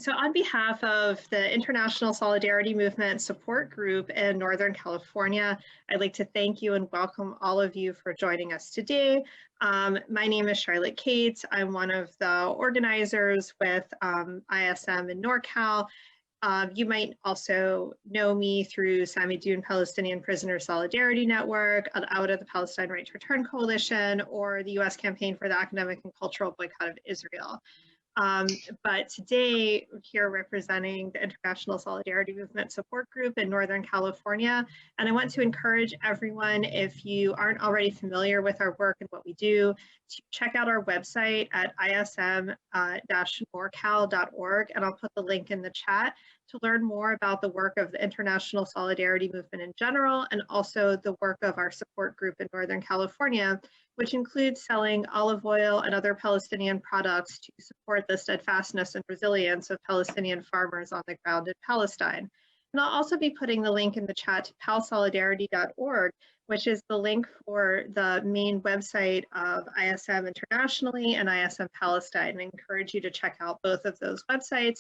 So on behalf of the International Solidarity Movement Support Group in Northern California, I'd like to thank you and welcome all of you for joining us today. My name is Charlotte Cates. I'm one of the organizers with ISM in NorCal. You might also know me through Samidoun Palestinian Prisoner Solidarity Network, out of the Palestine Right to Return Coalition, or the US Campaign for the Academic and Cultural Boycott of Israel. But today, we're here representing the International Solidarity Movement Support Group in Northern California. And I want to encourage everyone, if you aren't already familiar with our work and what we do, to check out our website at ism-norcal.org. And I'll put the link in the chat to learn more about the work of the International Solidarity Movement in general, and also the work of our support group in Northern California, which includes selling olive oil and other Palestinian products to support the steadfastness and resilience of Palestinian farmers on the ground in Palestine. And I'll also be putting the link in the chat to palsolidarity.org, which is the link for the main website of ISM internationally and ISM Palestine. I encourage you to check out both of those websites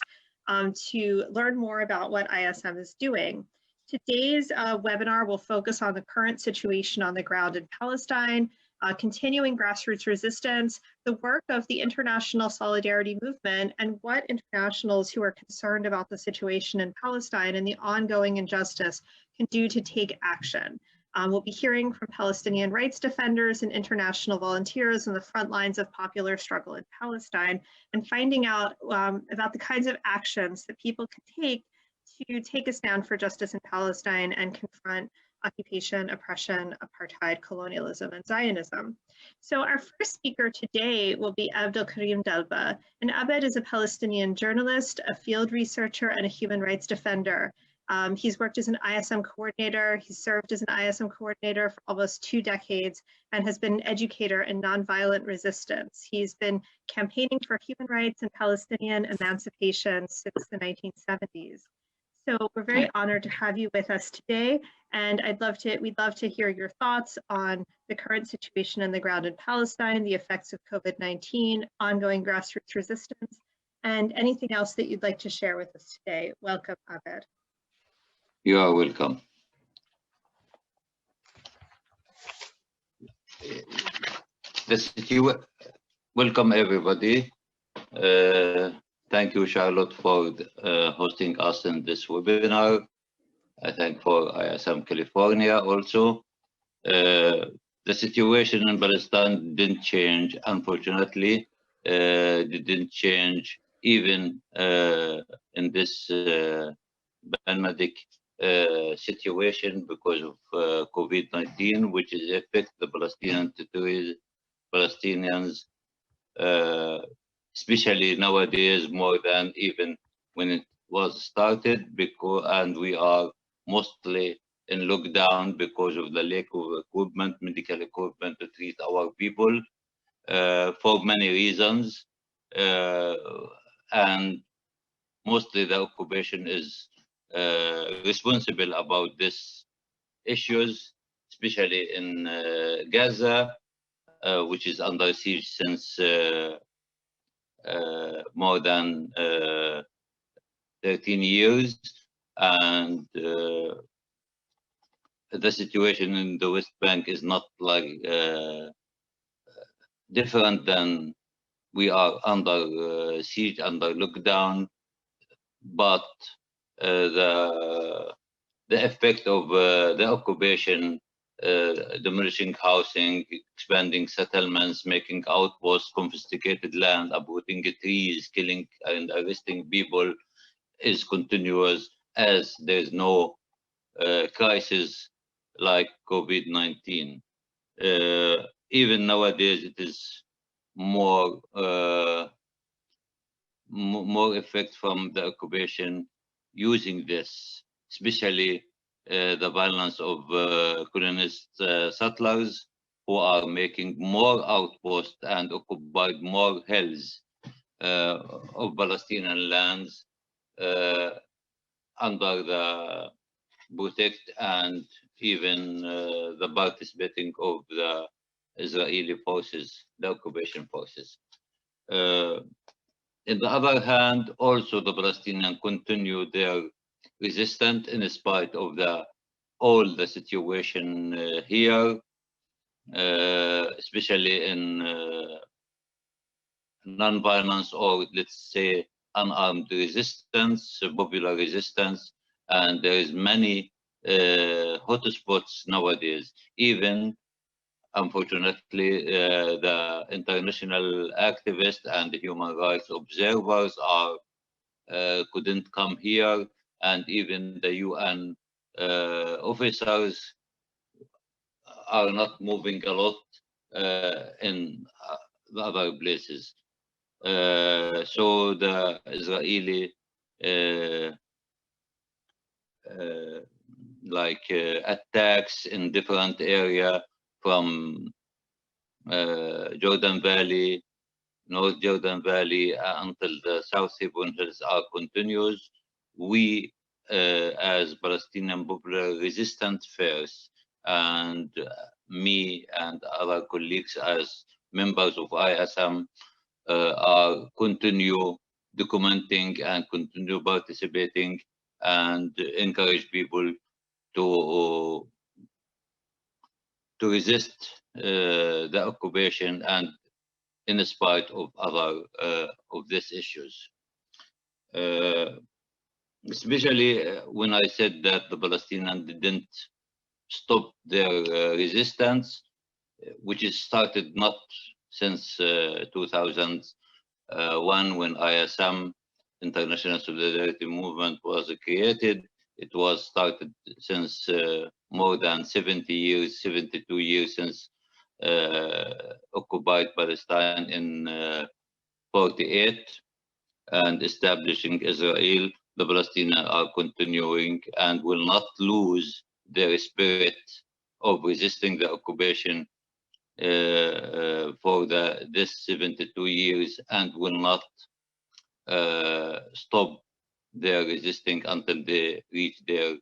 to learn more about what ISM is doing. Today's webinar will focus on the current situation on the ground in Palestine, continuing grassroots resistance, the work of the International Solidarity Movement, and what internationals who are concerned about the situation in Palestine and the ongoing injustice can do to take action. We'll be hearing from Palestinian rights defenders and international volunteers on the front lines of popular struggle in Palestine, and finding out about the kinds of actions that people can take a stand for justice in Palestine and confront occupation, oppression, apartheid, colonialism, and Zionism. So our first speaker today will be Abdelkarim Dalbah. And Abed is a Palestinian journalist, a field researcher, and a human rights defender. He's worked as an ISM coordinator. He's served as an ISM coordinator for almost 2 decades and has been an educator in nonviolent resistance. He's been campaigning for human rights and Palestinian emancipation since the 1970s. So we're very honored to have you with us today, and we'd love to hear your thoughts on the current situation on the ground in Palestine, the effects of COVID-19, ongoing grassroots resistance, and anything else that you'd like to share with us today. Welcome, Abed. You are welcome. Welcome, everybody. Thank you, Charlotte, for hosting us in this webinar. I thank for ISM California also. The situation in Palestine didn't change, unfortunately. It didn't change even in this pandemic situation because of COVID-19, which is affect the Palestinian territories, Palestinians, especially nowadays more than even when it was started, and we are mostly in lockdown because of the lack of equipment, medical equipment to treat our people for many reasons, and mostly the occupation is responsible about these issues, especially in Gaza, which is under siege since more than 13 years, and the situation in the West Bank is not like different than we are under siege, under lockdown, but the effect of the occupation, demolishing housing, expanding settlements, making outposts, confiscated land, uprooting trees, killing and arresting people is continuous, as there is no crisis like COVID-19. Even nowadays, it is more effect from the occupation using this, especially the violence of colonist settlers who are making more outposts and occupied more hills of Palestinian lands under the protect and even the participating of the Israeli forces, the occupation forces. In the other hand, also the Palestinians continue their resistance in spite of all the situation here, especially in non-violence, or let's say unarmed resistance, popular resistance, and there is many hotspots nowadays. Even unfortunately, the international activists and the human rights observers couldn't come here, and even the UN officers are not moving a lot in the other places. So the Israeli uh, attacks in different area from Jordan Valley, North Jordan Valley until the South Hebron Hills are continuous. We, as Palestinian Popular Resistance First, and me and other colleagues as members of ISM, are continue documenting and continue participating and encourage people to resist the occupation and in spite of other of these issues. Especially when I said that the Palestinians didn't stop their resistance, which is started not since 2001 when ISM, International Solidarity Movement, was created. It was started since more than 70 years, 72 years since occupied Palestine in 48 and establishing Israel. The Palestinians are continuing and will not lose their spirit of resisting the occupation for this 72 years, and will not stop their resisting until they reach their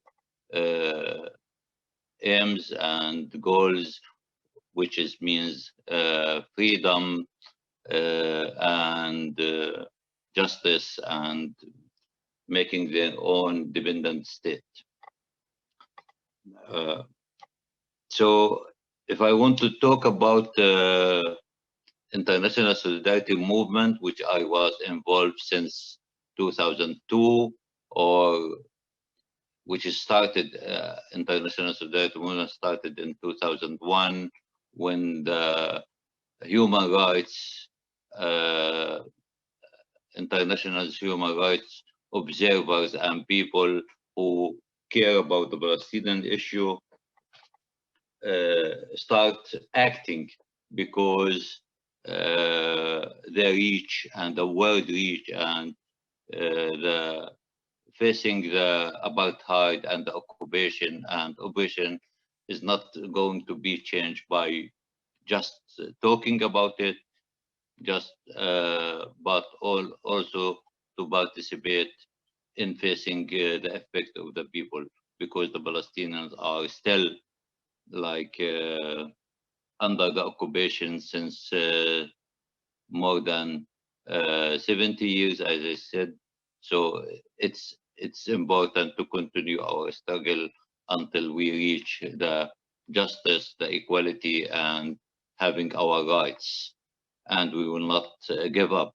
aims and goals, which means freedom and justice and making their own dependent state. So if I want to talk about international solidarity movement, which I was involved since 2002, or which started, international solidarity movement started in 2001, when the human rights, international human rights observers and people who care about the Palestinian issue start acting, because their reach and the world reach and the facing the apartheid and the occupation and oppression is not going to be changed by just talking about it, just but also to participate in facing the effect of the people, because the Palestinians are still under the occupation since more than 70 years, as I said. So it's important to continue our struggle until we reach the justice, the equality, and having our rights, and we will not give up.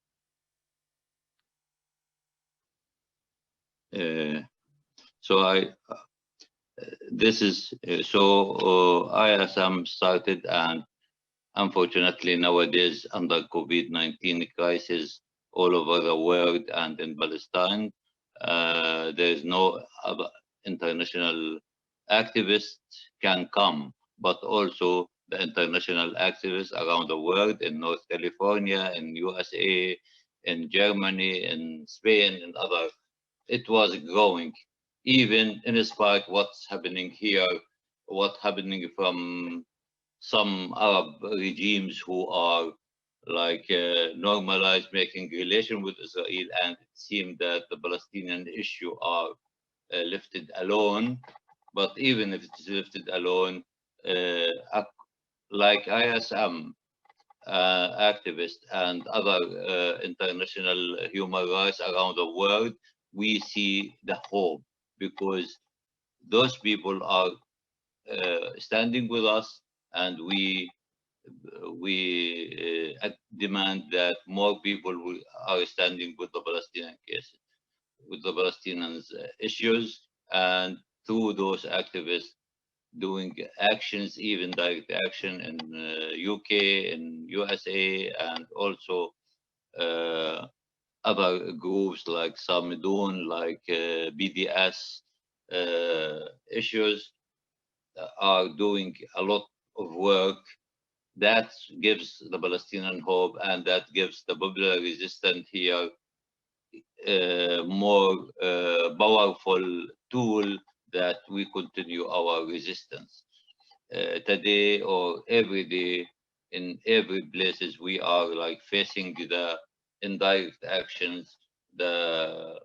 This is ISM started, and unfortunately nowadays under COVID-19 crisis all over the world and in Palestine, there is no other international activists can come, but also the international activists around the world, in North California, in USA, in Germany, in Spain, and other. It was growing, even in spite what's happening here, what's happening from some Arab regimes who are normalized making relation with Israel, and it seemed that the Palestinian issue are lifted alone. But even if it's lifted alone, like ISM, activists and other international human rights around the world, we see the hope, because those people are standing with us, and we demand that more people are standing with the Palestinian case, with the Palestinians issues, and through those activists doing actions, even direct action in UK, in USA, and also uh, other groups like Samidun, like BDS issues are doing a lot of work that gives the Palestinian hope, and that gives the popular resistance here more powerful tool that we continue our resistance. Today or every day, in every places, we are like facing the indirect actions, the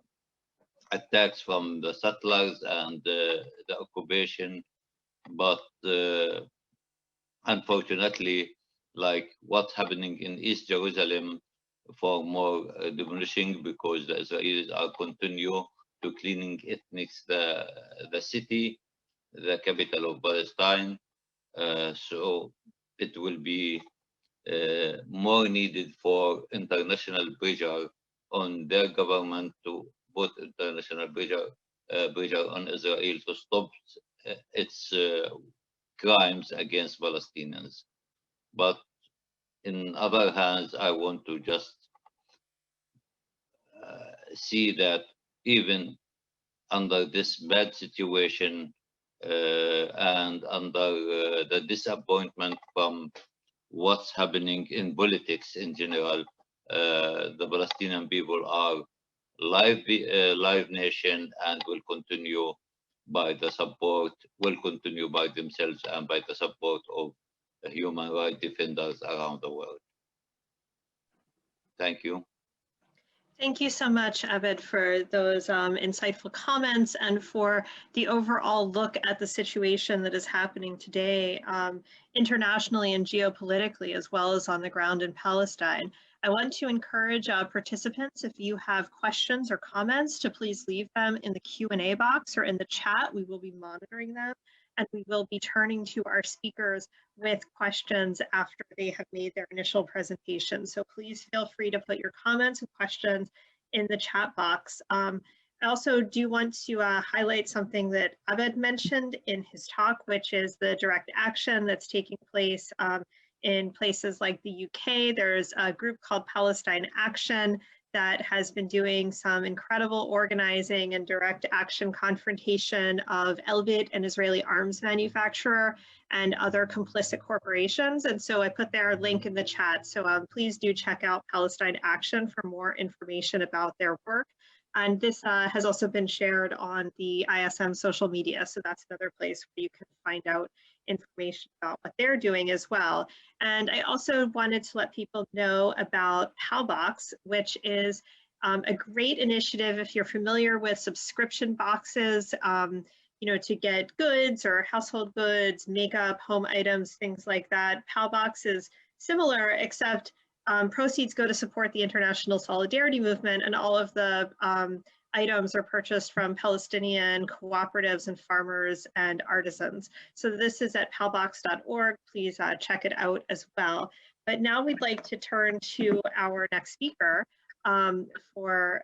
attacks from the settlers and the occupation. But unfortunately, like what's happening in East Jerusalem, for more diminishing, because the Israelis are continue to cleaning ethnics the city, the capital of Palestine. So it will be more needed for international pressure on their government, to put international pressure on Israel to stop its crimes against Palestinians. But in other hands, I want to just see that even under this bad situation, and under the disappointment from what's happening in politics in general, the Palestinian people are live nation, and will continue by themselves and by the support of human rights defenders around the world. Thank you. Thank you so much, Abed, for those insightful comments and for the overall look at the situation that is happening today internationally and geopolitically, as well as on the ground in Palestine. I want to encourage participants, if you have questions or comments, to please leave them in the Q&A box or in the chat. We will be monitoring them, and we will be turning to our speakers with questions after they have made their initial presentation. So please feel free to put your comments and questions in the chat box. I also do want to highlight something that Abed mentioned in his talk, which is the direct action that's taking place in places like the UK. There's a group called Palestine Action that has been doing some incredible organizing and direct action confrontation of Elbit, an Israeli arms manufacturer, and other complicit corporations. And so I put their link in the chat. So please do check out Palestine Action for more information about their work. And this has also been shared on the ISM social media. So that's another place where you can find out information about what they're doing as well. And I also wanted to let people know about PalBox, which is a great initiative if you're familiar with subscription boxes, you know, to get goods or household goods, makeup, home items, things like that. PalBox is similar, except proceeds go to support the international solidarity movement, and all of the items are purchased from Palestinian cooperatives and farmers and artisans. So this is at palbox.org. Please check it out as well. But now we'd like to turn to our next speaker for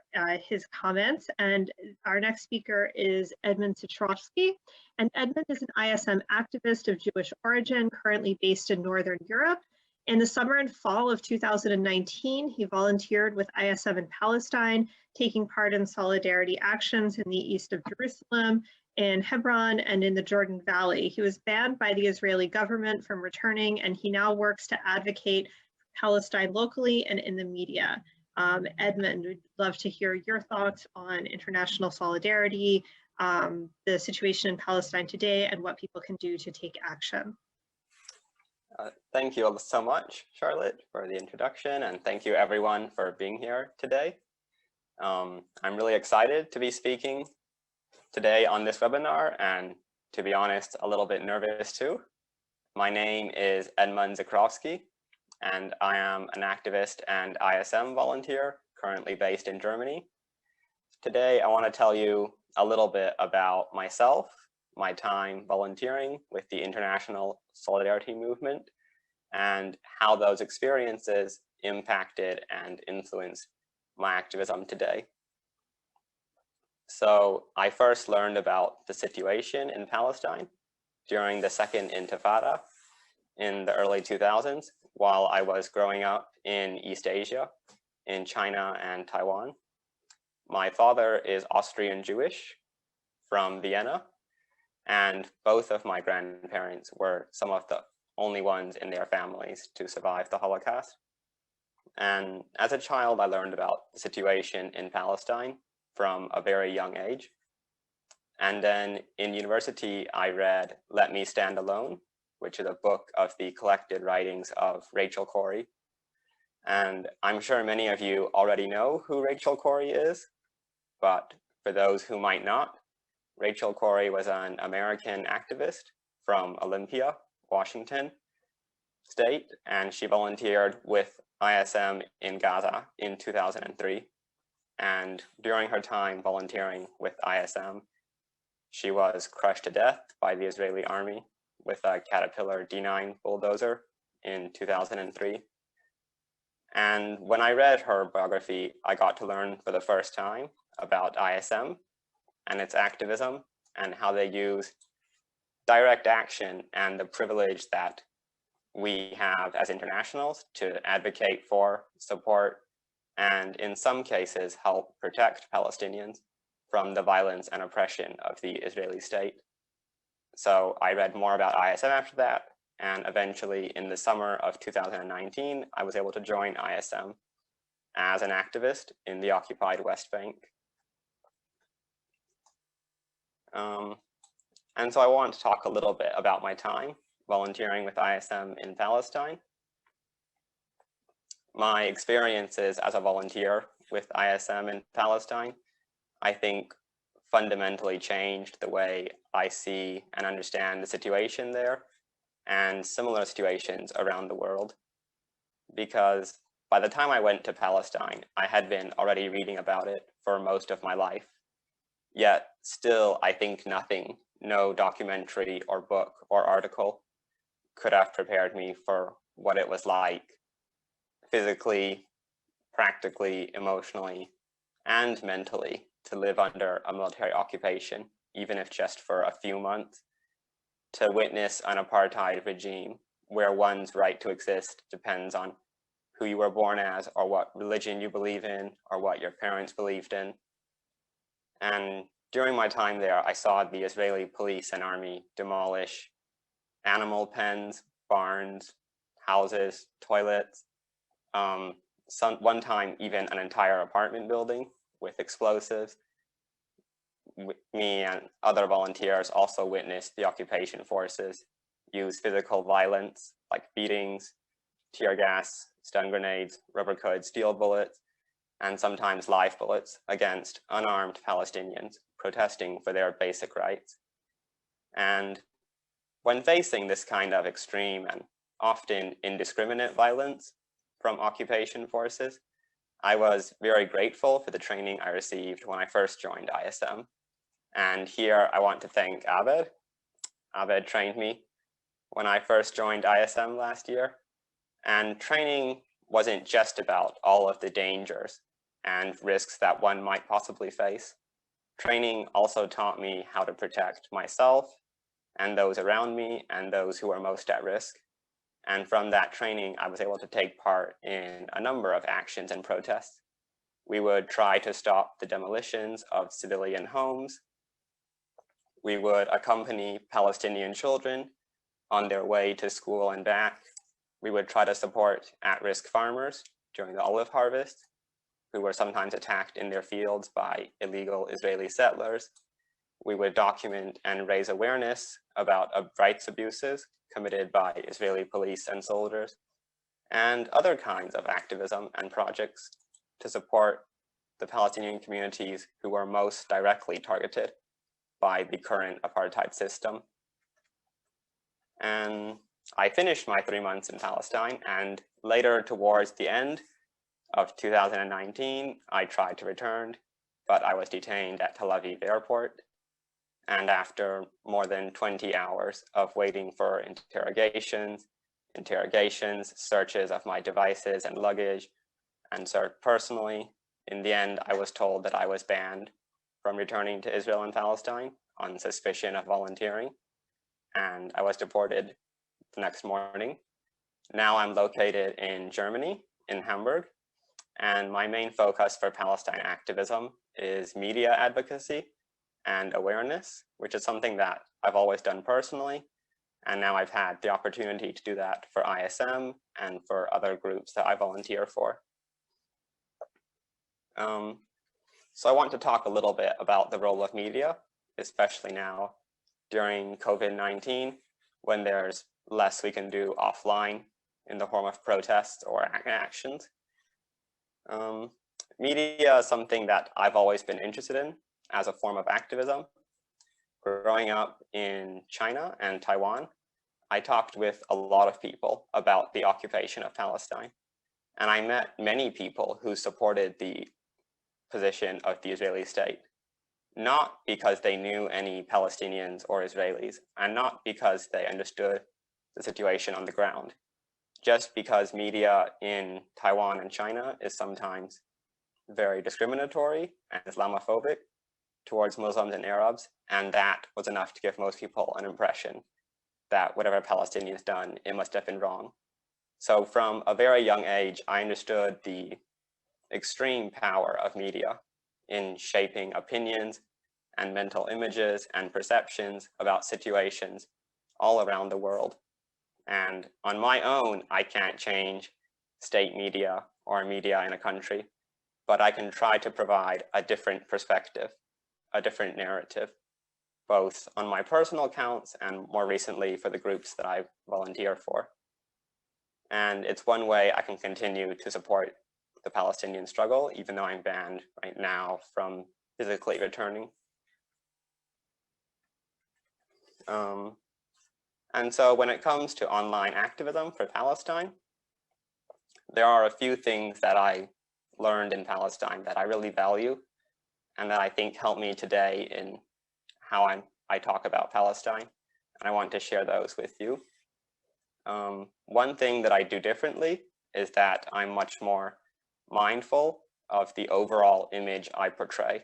his comments. And our next speaker is Edmund Citrovsky. And Edmund is an ISM activist of Jewish origin, currently based in Northern Europe. In the summer and fall of 2019, he volunteered with ISM in Palestine, taking part in solidarity actions in the east of Jerusalem, in Hebron, and in the Jordan Valley. He was banned by the Israeli government from returning, and he now works to advocate for Palestine locally and in the media. Edmund, we'd love to hear your thoughts on international solidarity, the situation in Palestine today, and what people can do to take action. Thank you all so much, Charlotte, for the introduction, and thank you everyone for being here today. I'm really excited to be speaking today on this webinar, and to be honest, a little bit nervous too. My name is Edmund Citrovsky. and I am an activist and ISM volunteer currently based in Germany. Today, I want to tell you a little bit about myself, my time volunteering with the International Solidarity Movement, and how those experiences impacted and influenced my activism today. So I first learned about the situation in Palestine during the Second Intifada in the early 2000s while I was growing up in East Asia, in China and Taiwan. My father is Austrian Jewish from Vienna, and both of my grandparents were some of the only ones in their families to survive the Holocaust. And as a child, I learned about the situation in Palestine from a very young age. And then in university, I read Let Me Stand Alone, which is a book of the collected writings of Rachel Corrie. And I'm sure many of you already know who Rachel Corrie is, but for those who might not, Rachel Corrie was an American activist from Olympia, Washington State, and she volunteered with ISM in Gaza in 2003. And during her time volunteering with ISM, she was crushed to death by the Israeli army with a Caterpillar D9 bulldozer in 2003. And when I read her biography, I got to learn for the first time about ISM and its activism and how they use direct action and the privilege that we have as internationals to advocate for, support, and in some cases help protect Palestinians from the violence and oppression of the Israeli state. So I read more about ISM after that, and eventually in the summer of 2019, I was able to join ISM as an activist in the occupied West Bank. And so I want to talk a little bit about my time volunteering with ISM in Palestine. My experiences as a volunteer with ISM in Palestine, I think fundamentally changed the way I see and understand the situation there and similar situations around the world. Because by the time I went to Palestine, I had been already reading about it for most of my life. Yet still, I think nothing, no documentary or book or article could have prepared me for what it was like physically, practically, emotionally, and mentally to live under a military occupation, even if just for a few months, to witness an apartheid regime where one's right to exist depends on who you were born as or what religion you believe in or what your parents believed in. And during my time there, I saw the Israeli police and army demolish animal pens, barns, houses, toilets, one time even an entire apartment building with explosives. Me and other volunteers also witnessed the occupation forces use physical violence like beatings, tear gas, stun grenades, rubber coated steel bullets, and sometimes live bullets against unarmed Palestinians protesting for their basic rights. And when facing this kind of extreme and often indiscriminate violence from occupation forces, I was very grateful for the training I received when I first joined ISM. And here I want to thank Abed. Abed trained me when I first joined ISM last year. And training wasn't just about all of the dangers and risks that one might possibly face. Training also taught me how to protect myself and those around me and those who are most at risk. And from that training, I was able to take part in a number of actions and protests. We would try to stop the demolitions of civilian homes. We would accompany Palestinian children on their way to school and back. We would try to support at-risk farmers during the olive harvest, who were sometimes attacked in their fields by illegal Israeli settlers. We would document and raise awareness about rights abuses committed by Israeli police and soldiers, and other kinds of activism and projects to support the Palestinian communities who are most directly targeted by the current apartheid system. And I finished my 3 months in Palestine, and later towards the end of 2019, I tried to return, but I was detained at Tel Aviv airport. And after more than 20 hours of waiting for interrogations, searches of my devices and luggage, and searched personally, in the end, I was told that I was banned from returning to Israel and Palestine on suspicion of volunteering, and I was deported the next morning. Now I'm located in Germany, in Hamburg, and my main focus for Palestine activism is media advocacy and awareness, which is something that I've always done personally, and now I've had the opportunity to do that for ISM and for other groups that I volunteer for. So I want to talk a little bit about the role of media, especially now during COVID-19, when there's less we can do offline in the form of protests or actions. Media is something that I've always been interested in as a form of activism. Growing up in China and Taiwan, I talked with a lot of people about the occupation of Palestine, and I met many people who supported the position of the Israeli state, not because they knew any Palestinians or Israelis, and not because they understood the situation on the ground, just because media in Taiwan and China is sometimes very discriminatory and Islamophobic towards Muslims and Arabs, and that was enough to give most people an impression that whatever Palestinians done, it must have been wrong. So from a very young age, I understood the extreme power of media in shaping opinions and mental images and perceptions about situations all around the world. And on my own, I can't change state media or media in a country, but I can try to provide a different perspective, a different narrative, both on my personal accounts and more recently for the groups that I volunteer for. And it's one way I can continue to support the Palestinian struggle, even though I'm banned right now from physically returning. And so when it comes to online activism for Palestine, there are a few things that I learned in Palestine that I really value and that I think help me today in how I talk about Palestine. And I want to share those with you. One thing that I do differently is that I'm much more mindful of the overall image I portray.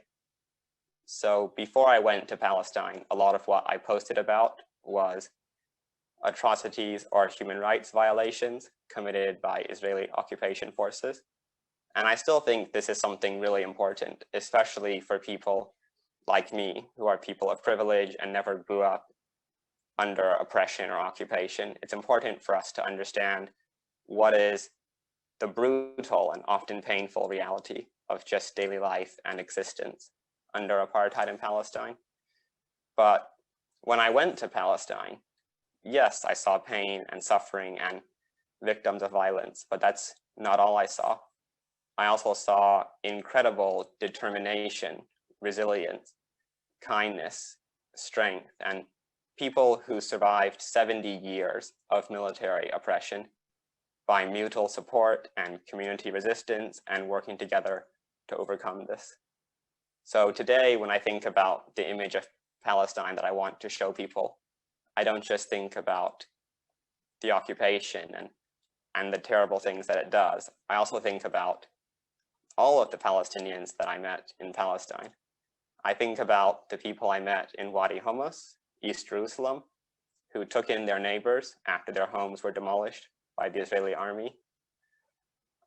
So before I went to Palestine, a lot of what I posted about was atrocities or human rights violations committed by Israeli occupation forces. And I still think this is something really important, especially for people like me, who are people of privilege and never grew up under oppression or occupation. It's important for us to understand what is the brutal and often painful reality of just daily life and existence under apartheid in Palestine. But when I went to Palestine, yes, I saw pain and suffering and victims of violence, but that's not all I saw. I also saw incredible determination, resilience, kindness, strength, and people who survived 70 years of military oppression by mutual support and community resistance and working together to overcome this. So today, when I think about the image of Palestine that I want to show people, I don't just think about the occupation and the terrible things that it does. I also think about all of the Palestinians that I met in Palestine. I think about the people I met in Wadi Hummus, East Jerusalem, who took in their neighbors after their homes were demolished by the Israeli army.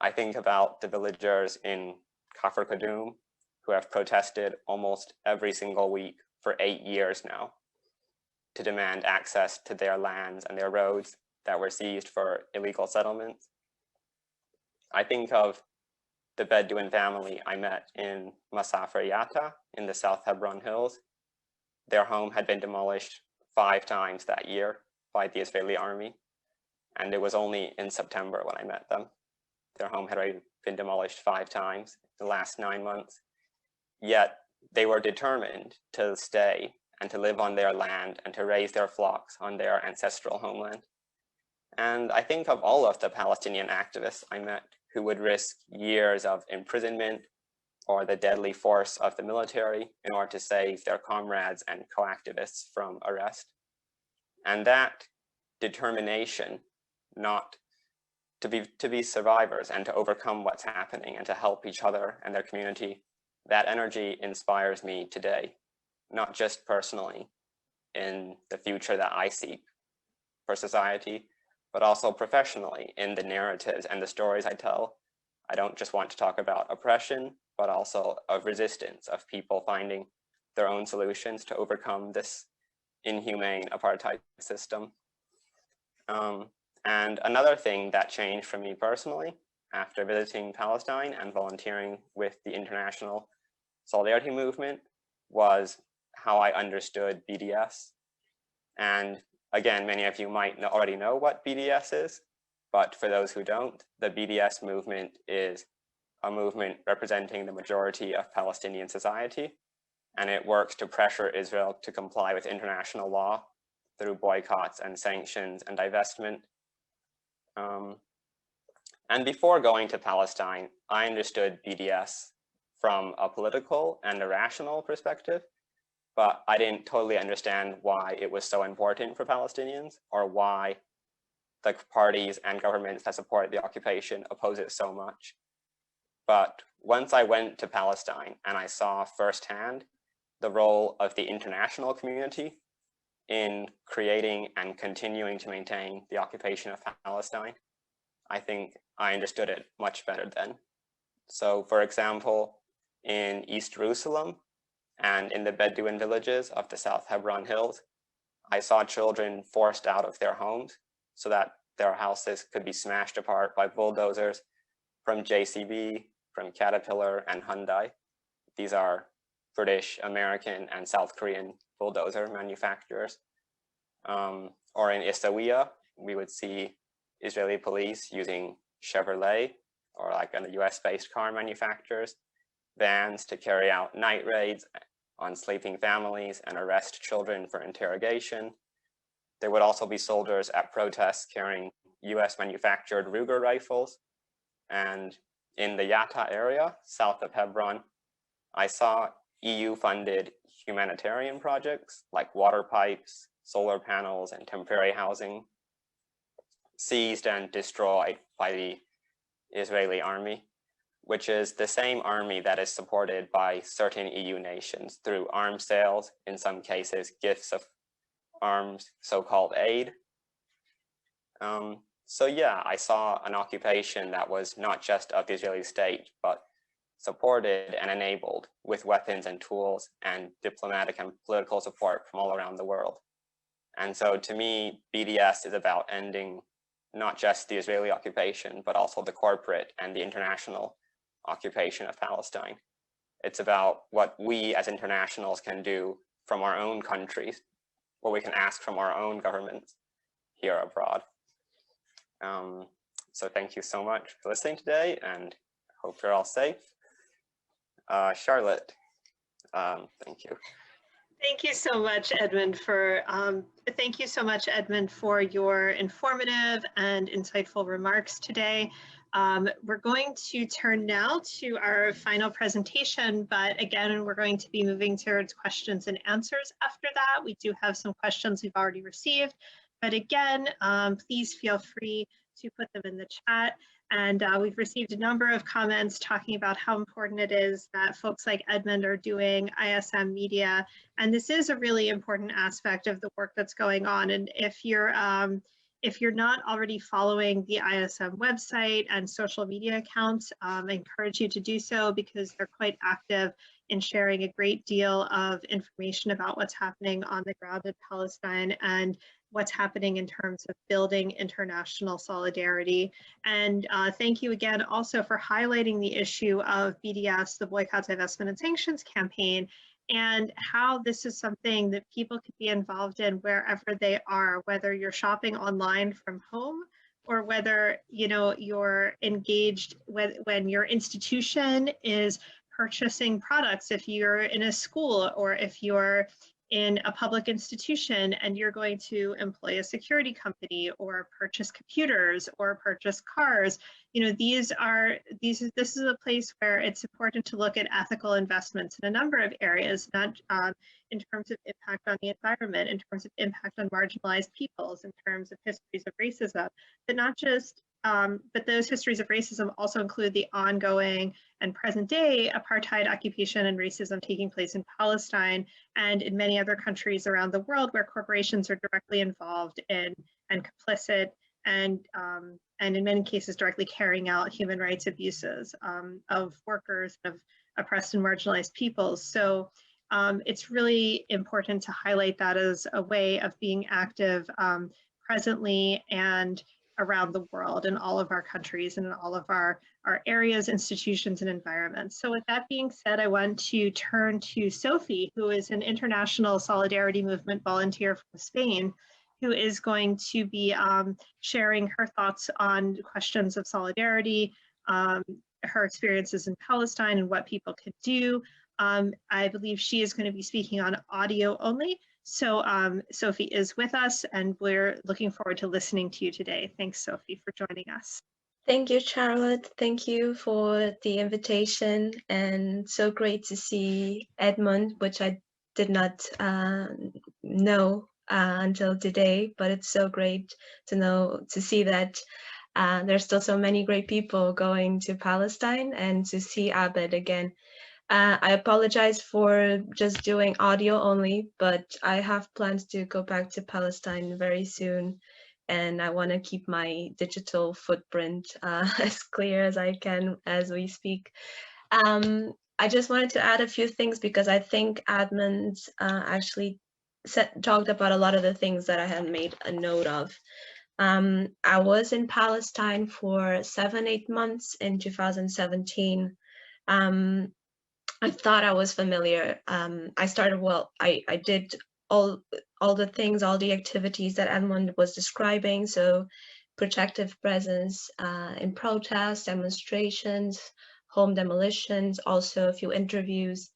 I think about the villagers in Kafr Kadum who have protested almost every single week for 8 years now to demand access to their lands and their roads that were seized for illegal settlements. I think of the Bedouin family I met in Masafer Yatta in the South Hebron Hills. Their home had been demolished 5 times that year by the Israeli army, and it was only in September when I met them. Their home had already been demolished 5 times in the last 9 months, yet they were determined to stay and to live on their land and to raise their flocks on their ancestral homeland. And I think of all of the Palestinian activists I met who would risk years of imprisonment or the deadly force of the military in order to save their comrades and co-activists from arrest. And that determination not to be survivors and to overcome what's happening and to help each other and their community, that energy inspires me today, not just personally in the future that I seek for society, but also professionally in the narratives and the stories I tell. I don't just want to talk about oppression, but also of resistance, of people finding their own solutions to overcome this inhumane apartheid system. And another thing that changed for me personally after visiting Palestine and volunteering with the international solidarity movement was how I understood BDS. And again, many of you might already know what BDS is, but for those who don't, the BDS movement is a movement representing the majority of Palestinian society, and it works to pressure Israel to comply with international law through boycotts and sanctions and divestment. And before going to Palestine, I understood BDS from a political and a rational perspective, but I didn't totally understand why it was so important for Palestinians or why the parties and governments that support the occupation oppose it so much. But once I went to Palestine and I saw firsthand the role of the international community in creating and continuing to maintain the occupation of Palestine, I think I understood it much better then. So for example, in East Jerusalem and in the Bedouin villages of the South Hebron Hills, I saw children forced out of their homes so that their houses could be smashed apart by bulldozers from JCB, from Caterpillar and Hyundai. These are British, American, and South Korean bulldozer manufacturers. Or in Essaouira, we would see Israeli police using Chevrolet, or like US-based car manufacturers, vans to carry out night raids on sleeping families and arrest children for interrogation. There would also be soldiers at protests carrying US-manufactured Ruger rifles. And in the Yatta area, south of Hebron, I saw EU-funded humanitarian projects like water pipes, solar panels, and temporary housing seized and destroyed by the Israeli army, which is the same army that is supported by certain EU nations through arms sales, in some cases gifts of arms, so-called aid. So yeah, I saw an occupation that was not just of the Israeli state, but supported and enabled with weapons and tools and diplomatic and political support from all around the world. And so to me, BDS is about ending not just the Israeli occupation, but also the corporate and the international occupation of Palestine. It's about what we as internationals can do from our own countries, what we can ask from our own governments here abroad. So thank you so much for listening today, and hope you're all safe. Charlotte, thank you. Thank you so much, Edmund, for your informative and insightful remarks today. We're going to turn now to our final presentation, but again, we're going to be moving towards questions and answers after that. We do have some questions we've already received, but again, please feel free to put them in the chat. And we've received a number of comments talking about how important it is that folks like Edmund are doing ISM media. And this is a really important aspect of the work that's going on. And if you're not already following the ISM website and social media accounts, I encourage you to do so because they're quite active in sharing a great deal of information about what's happening on the ground in Palestine and what's happening in terms of building international solidarity. And thank you again also for highlighting the issue of BDS, the Boycott, Divestment, and Sanctions campaign, and how this is something that people could be involved in wherever they are, whether you're shopping online from home or whether you're engaged when your institution is purchasing products, if you're in a school or if you're in a public institution and you're going to employ a security company or purchase computers or purchase cars, this is a place where it's important to look at ethical investments in a number of areas, not in terms of impact on the environment, in terms of impact on marginalized peoples, in terms of histories of racism, but not just but those histories of racism also include the ongoing and present day apartheid occupation and racism taking place in Palestine and in many other countries around the world where corporations are directly involved in and complicit and in many cases directly carrying out human rights abuses of workers, of oppressed and marginalized peoples. So it's really important to highlight that as a way of being active presently and around the world in all of our countries and in all of our areas, institutions, and environments. So with that being said, I want to turn to Sophie, who is an international solidarity movement volunteer from Spain, who is going to be sharing her thoughts on questions of solidarity, her experiences in Palestine and what people could do. I believe she is going to be speaking on audio only. So Sophie is with us and we're looking forward to listening to you today. Thanks, Sophie, for joining us. Thank you, Charlotte. Thank you for the invitation, and so great to see Edmund, which I did not know until today, but it's so great to see that there's still so many great people going to Palestine and to see Abed again. I apologize for just doing audio only, but I have plans to go back to Palestine very soon, and I want to keep my digital footprint as clear as I can as we speak. I just wanted to add a few things because I think Edmund actually talked about a lot of the things that I had made a note of. I was in Palestine for 7-8 months in 2017. I thought I was familiar. I did all the things, all the activities that Edmund was describing. So protective presence in protests, demonstrations, home demolitions, also a few interviews.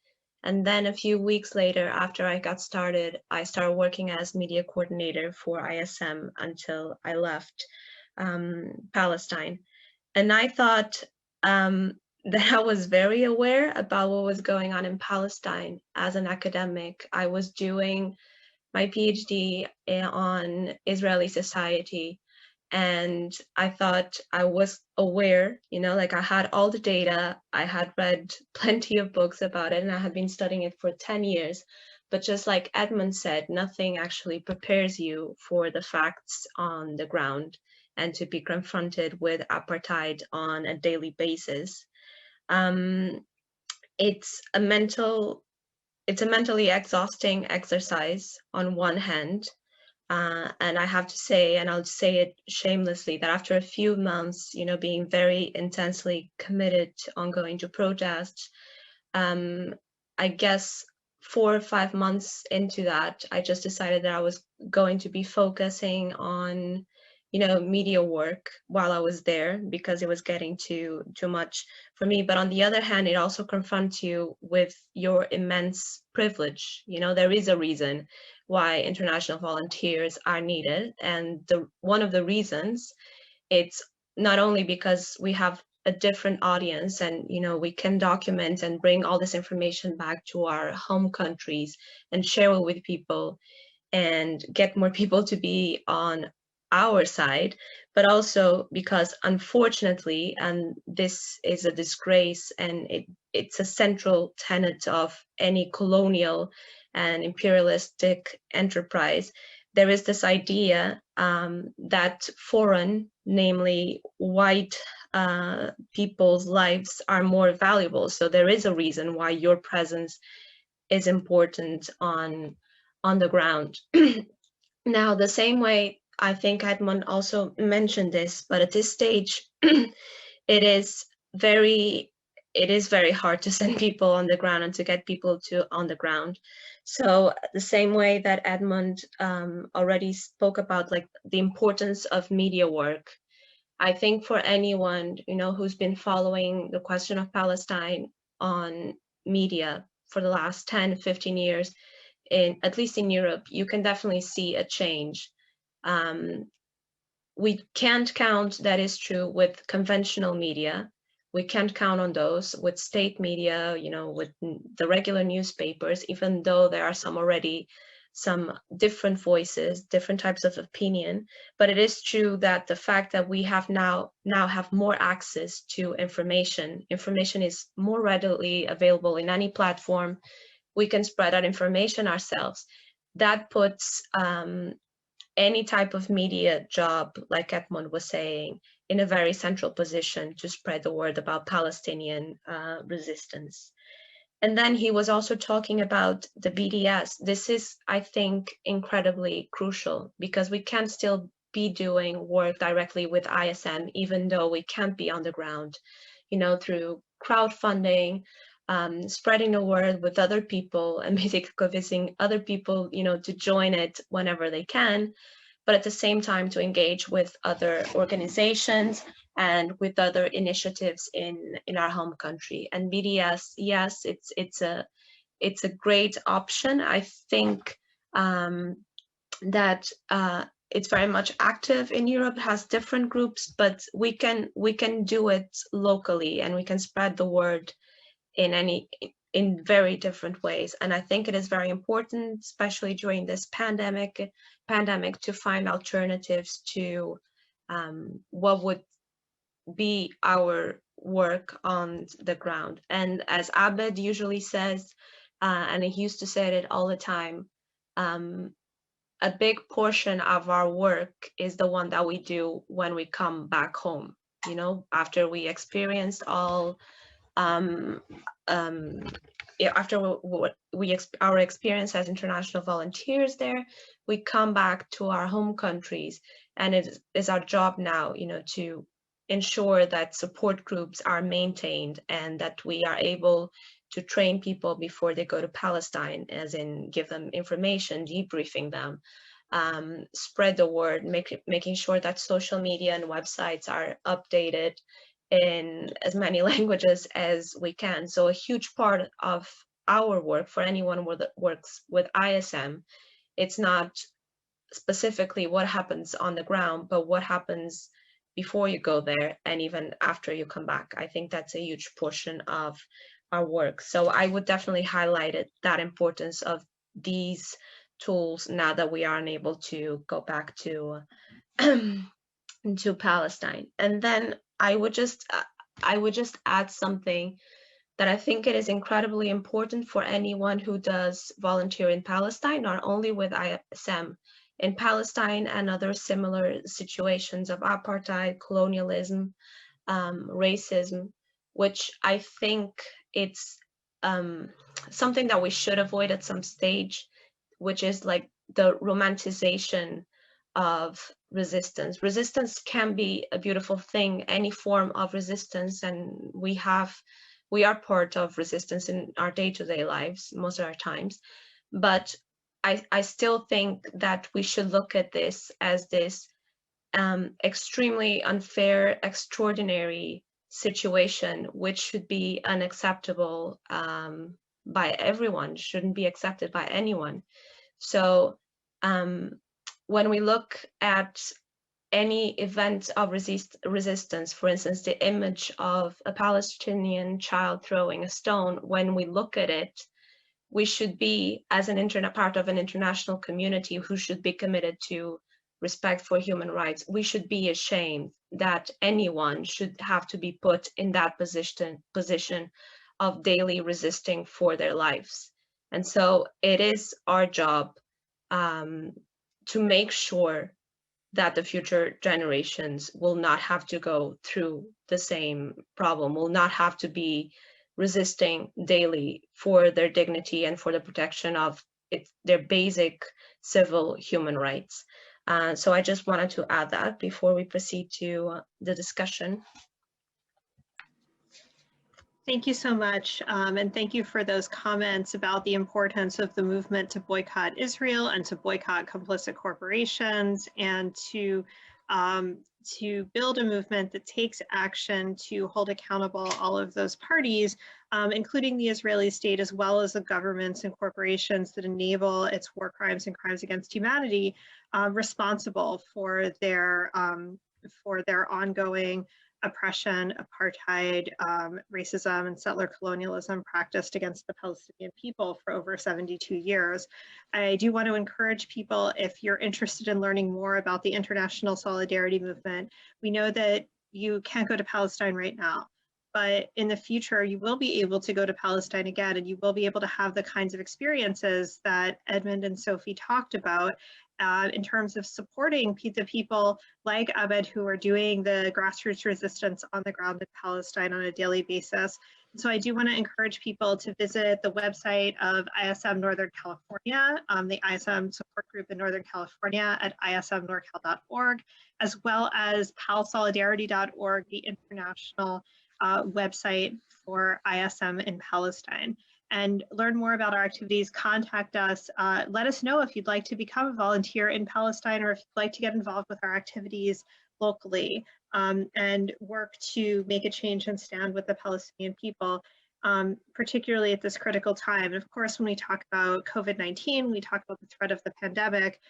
And then a few weeks later, after I got started, I started working as media coordinator for ISM until I left Palestine. And I thought, that I was very aware about what was going on in Palestine as an academic. I was doing my PhD on Israeli society, and I thought I was aware, like I had all the data, I had read plenty of books about it, and I had been studying it for 10 years. But just like Edmund said, nothing actually prepares you for the facts on the ground and to be confronted with apartheid on a daily basis. It's a mentally exhausting exercise on one hand, and I have to say, and I'll say it shamelessly, that after a few months, being very intensely committed on going to protests, I guess 4 or 5 months into that, I just decided that I was going to be focusing on media work while I was there because it was getting too much for me. But on the other hand, it also confronts you with your immense privilege. There is a reason why international volunteers are needed, and one of the reasons, it's not only because we have a different audience and we can document and bring all this information back to our home countries and share it with people and get more people to be on our side, but also because unfortunately, and this is a disgrace and it's a central tenet of any colonial and imperialistic enterprise, there is this idea that foreign, namely white people's lives are more valuable. So there is a reason why your presence is important on the ground. Now, the same way, I think Edmund also mentioned this, but at this stage, it is very hard to send people on the ground and to get people on the ground. So the same way that Edmund already spoke about, like the importance of media work, I think for anyone who's been following the question of Palestine on media for the last 10, 15 years, at least in Europe, you can definitely see a change. We can't count, that is true, with conventional media. We can't count on those with state media, you know, with the regular newspapers, even though there are some different voices, different types of opinion. But it is true that the fact that we have now have more access to information is more readily available in any platform. We can spread that information ourselves. That puts any type of media job, like Edmund was saying, in a very central position to spread the word about Palestinian resistance. And then he was also talking about the BDS. This is, I think, incredibly crucial, because we can still be doing work directly with ISM, even though we can't be on the ground, you know, through crowdfunding, spreading the word with other people, and basically convincing other people, you know, to join it whenever they can, but at the same time to engage with other organizations and with other initiatives in our home country. And BDS, yes, it's a great option. I think that it's very much active in Europe, has different groups, but we can do it locally, and we can spread the word in very different ways. And I think it is very important, especially during this pandemic, to find alternatives to what would be our work on the ground. And as Abed usually says, and he used to say it all the time, a big portion of our work is the one that we do when we come back home, you know, after we experienced all after our experience as international volunteers there, we come back to our home countries, and it is our job now, you know, to ensure that support groups are maintained and that we are able to train people before they go to Palestine, as in give them information, debriefing them, spread the word, making sure that social media and websites are updated in as many languages as we can. So a huge part of our work, for anyone that works with ISM, it's not specifically what happens on the ground, but what happens before you go there and even after you come back. I think that's a huge portion of our work. So I would definitely highlight that importance of these tools now that we are unable to go back to to Palestine. And then I would just add something that I think it is incredibly important for anyone who does volunteer in Palestine, not only with ISM, in Palestine and other similar situations of apartheid, colonialism, racism, which I think it's something that we should avoid at some stage, which is like the romanticization of resistance. Resistance can be a beautiful thing, any form of resistance, and we are part of resistance in our day-to-day lives most of our times. But I still think that we should look at this as this extremely unfair, extraordinary situation, which should be unacceptable by everyone, shouldn't be accepted by anyone. So when we look at any event of resistance, for instance, the image of a Palestinian child throwing a stone, when we look at it, we should be, as part of an international community who should be committed to respect for human rights, we should be ashamed that anyone should have to be put in that position of daily resisting for their lives. And so it is our job to make sure that the future generations will not have to go through the same problem, will not have to be resisting daily for their dignity and for the protection of their basic civil human rights. So I just wanted to add that before we proceed to the discussion. Thank you so much, and thank you for those comments about the importance of the movement to boycott Israel and to boycott complicit corporations, and to to build a movement that takes action to hold accountable all of those parties, including the Israeli state, as well as the governments and corporations that enable its war crimes and crimes against humanity, responsible for their ongoing oppression, apartheid, racism, and settler colonialism practiced against the Palestinian people for over 72 years. I do want to encourage people, if you're interested in learning more about the international solidarity movement, we know that you can't go to Palestine right now, but in the future, you will be able to go to Palestine again, and you will be able to have the kinds of experiences that Edmund and Sophie talked about in terms of supporting the people like Abed who are doing the grassroots resistance on the ground in Palestine on a daily basis. And so I do want to encourage people to visit the website of ISM Northern California, the ISM support group in Northern California at ismnorcal.org, as well as palsolidarity.org, the international website for ISM in Palestine, and learn more about our activities. Contact us. Let us know if you'd like to become a volunteer in Palestine, or if you'd like to get involved with our activities locally, and work to make a change and stand with the Palestinian people, particularly at this critical time. And of course, when we talk about COVID-19, we talk about the threat of the pandemic.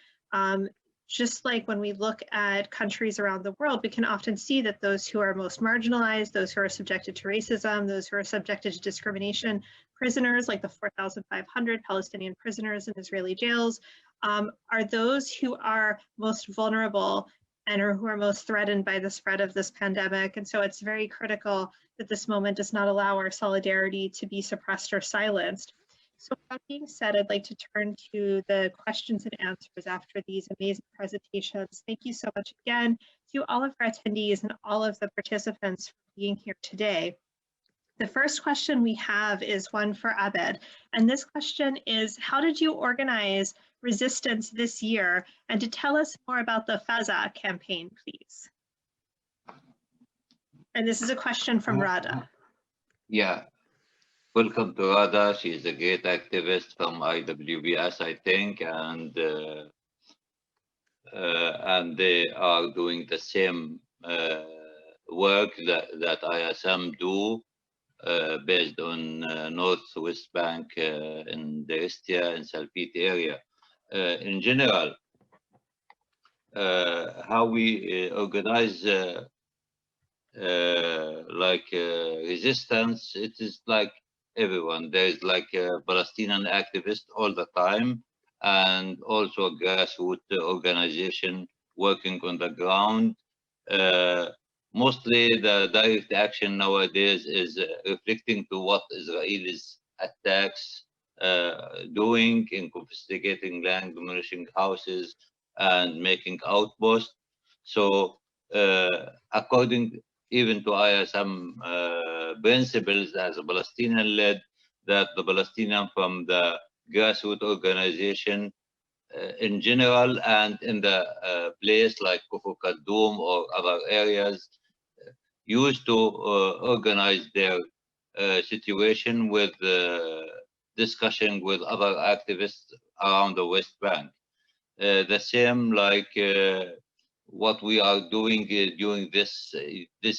Just like when we look at countries around the world, we can often see that those who are most marginalized, those who are subjected to racism, those who are subjected to discrimination, prisoners like the 4,500 Palestinian prisoners in Israeli jails, are those who are most vulnerable and who are most threatened by the spread of this pandemic. And so it's very critical that this moment does not allow our solidarity to be suppressed or silenced. So with that being said, I'd like to turn to the questions and answers after these amazing presentations. Thank you so much again to all of our attendees and all of the participants for being here today. The first question we have is one for Abed, and this question is, how did you organize resistance this year? And to tell us more about the Faza campaign, please. And this is a question from Rada. Yeah. Welcome to Rada. She is a great activist from IWBS, I think, and they are doing the same work that ISM do, based on Northwest Bank in the Istia and Salpit area. In general, how we organize resistance, it is like everyone. There is like a Palestinian activist all the time, and also a grassroots organization working on the ground. Mostly the direct action nowadays is reflecting to what Israelis attacks doing in confiscating land, demolishing houses, and making outposts. So according even to ISM principles as a Palestinian-led, that the Palestinian from the grassroots organization in general and in the place like Kufur Kaddoum or other areas used to organize their situation with discussion with other activists around the West Bank. The same like what we are doing during this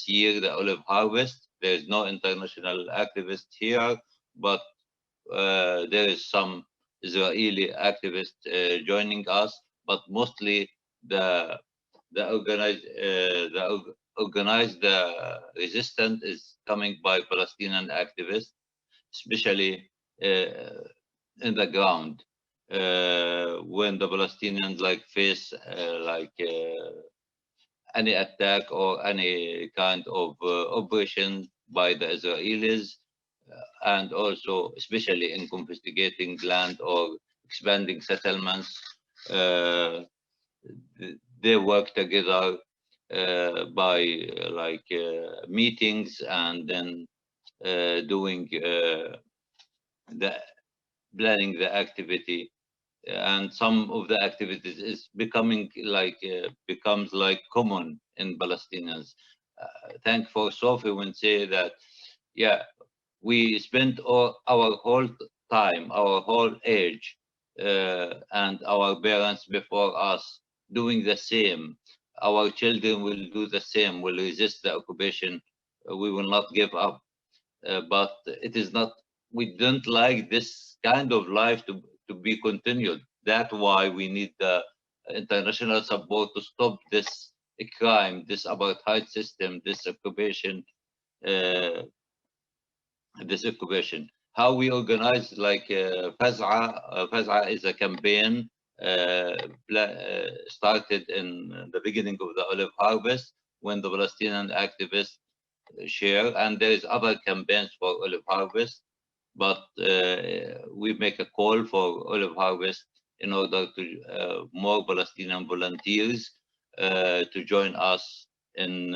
year, the olive harvest. There is no international activist here, but there is some Israeli activists joining us, but mostly the organized resistance is coming by Palestinian activists, especially in the ground. When the Palestinians like face any attack or any kind of operation by the Israelis, and also especially in confiscating land or expanding settlements, they work together by meetings and then doing planning the activity. And some of the activities is becoming becomes like common in Palestinians. Thank for Sophie when say that, yeah, we spent our whole time, our whole age, and our parents before us doing the same. our children will do the same, will resist the occupation. We will not give up. But it is not, we don't like this kind of life to be continued. That's why we need the international support to stop this crime, this apartheid system, this occupation. How we organize, like Faz'a is a campaign started in the beginning of the olive harvest when the Palestinian activists share, and there is other campaigns for olive harvest, but we make a call for olive harvest in order to more Palestinian volunteers to join us in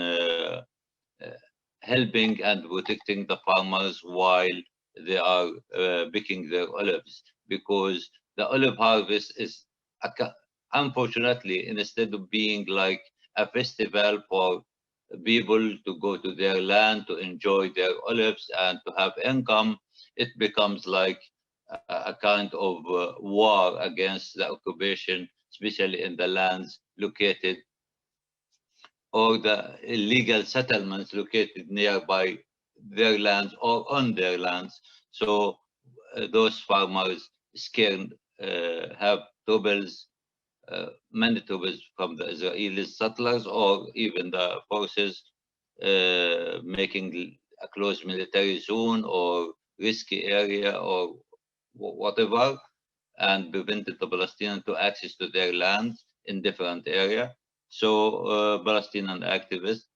helping and protecting the farmers while they are picking their olives, because the olive harvest is, unfortunately, instead of being like a festival for people to go to their land to enjoy their olives and to have income, it becomes like a kind of war against the occupation, especially in the lands located, or the illegal settlements located nearby their lands or on their lands. So those farmers have troubles, many troubles from the Israeli settlers or even the forces making a close military zone or risky area or whatever, and prevented the Palestinians to access to their lands in different area. So Palestinian activists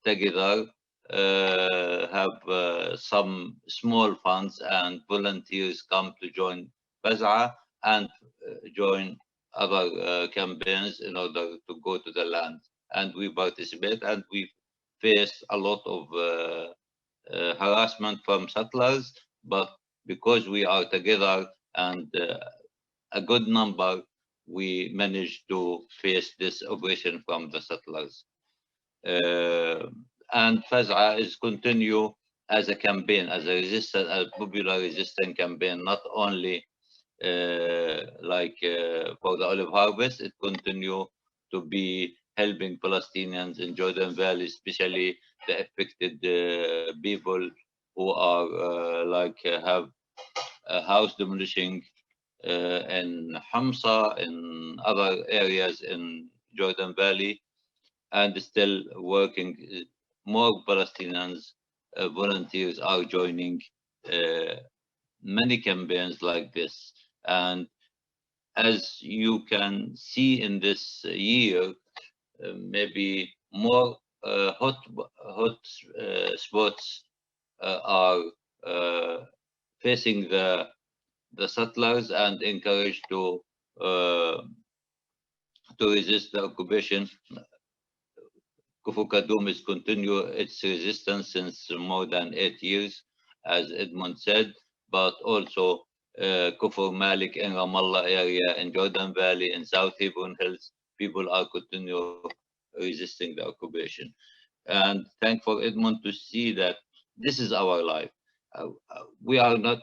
together have some small funds and volunteers come to join Faz'a and join other campaigns in order to go to the land. And we participate, and we face a lot of harassment from settlers, but because we are together and a good number, we managed to face this aggression from the settlers. And Faz'a is continue as a campaign, as a popular resistance campaign, not only for the olive harvest. It continue to be helping Palestinians in Jordan Valley, especially the affected people who are have house demolishing in Hamsa, in other areas in Jordan Valley, and still working. More Palestinians volunteers are joining many campaigns like this. And as you can see in this year, maybe more hot spots are facing the settlers and encouraged to resist the occupation. Kufur Kadum is continue its resistance since more than 8 years, as Edmund said, but also Kufur Malik in Ramallah area, in Jordan Valley, in South Hebron Hills, people are continue resisting the occupation. And thankful Edmund to see that this is our life. We are not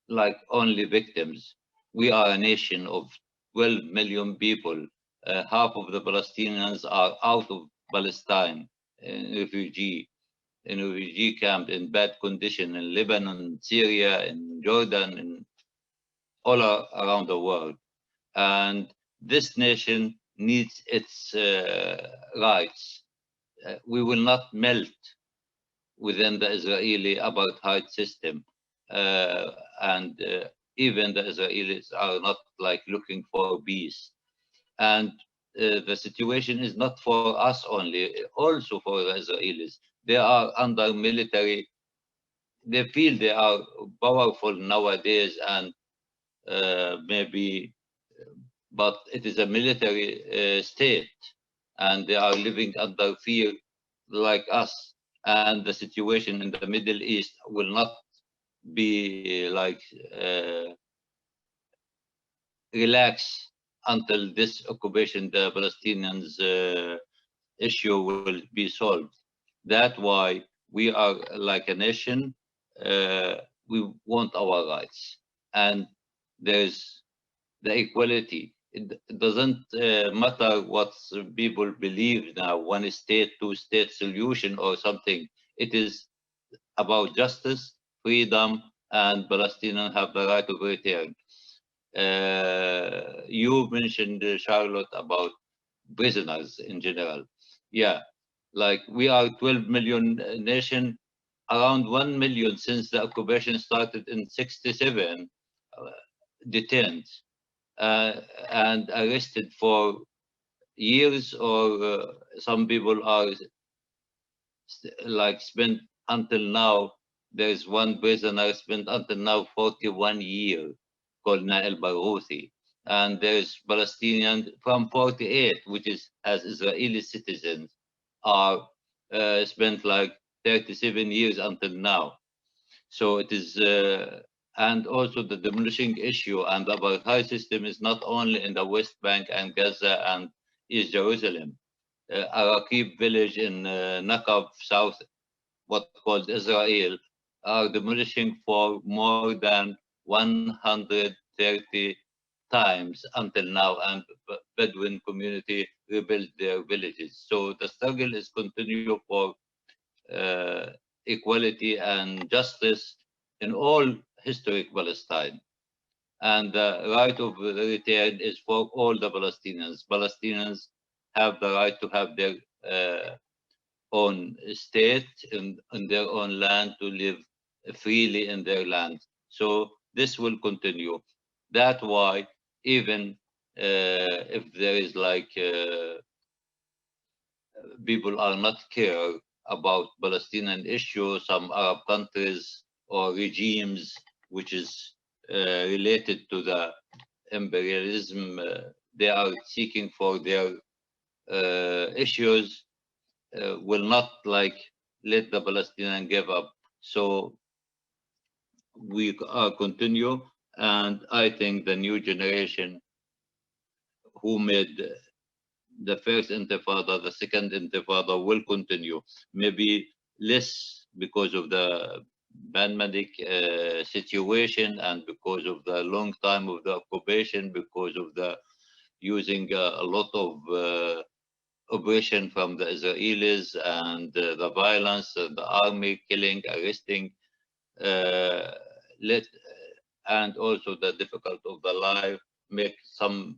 like only victims. We are a nation of 12 million people. Half of the Palestinians are out of Palestine in refugee camp in bad condition in Lebanon, Syria, in Jordan, in all around the world. And this nation needs its rights. We will not melt within the Israeli apartheid system. And even the Israelis are not like looking for peace. And the situation is not for us only, also for the Israelis. They are under military, they feel they are powerful nowadays, and maybe, but it is a military state, and they are living under fear like us. And the situation in the Middle East will not be like relaxed until this occupation, the Palestinians issue will be solved. That's why we are like a nation. We want our rights, and there's the equality it doesn't matter what people believe now, one state, two-state solution or something. It is about justice, freedom, and Palestinians have the right of return. You mentioned, Charlotte, about prisoners in general. Yeah, like we are 12 million nation, around 1 million since the occupation started in 67, detained and arrested for years, or some people are like spent until now. There is one prisoner spent until now 41 years called Nael Barouthi. And there is Palestinian from 48, which is as Israeli citizens, are spent like 37 years until now. So it is, and also the diminishing issue and the apartheid system is not only in the West Bank and Gaza and East Jerusalem. Araqib village in Nakab, South, what called Israel, are diminishing for more than 130 times until now, and Bedouin community rebuilt their villages. So the struggle is continue for equality and justice in all historic Palestine. And the right of return is for all the Palestinians. Palestinians have the right to have their own state in their own land, to live freely in their land. So this will continue. That's why even if there is like people are not care about Palestinian issue, some Arab countries or regimes which is related to the imperialism, they are seeking for their issues, will not like let the Palestinian give up. So we continue, and I think the new generation who made the first intifada, the second intifada will continue. Maybe less because of the pandemic situation and because of the long time of the occupation, because of the using a lot of operation from the Israelis and the violence, the army killing, arresting, and also the difficult of the life make some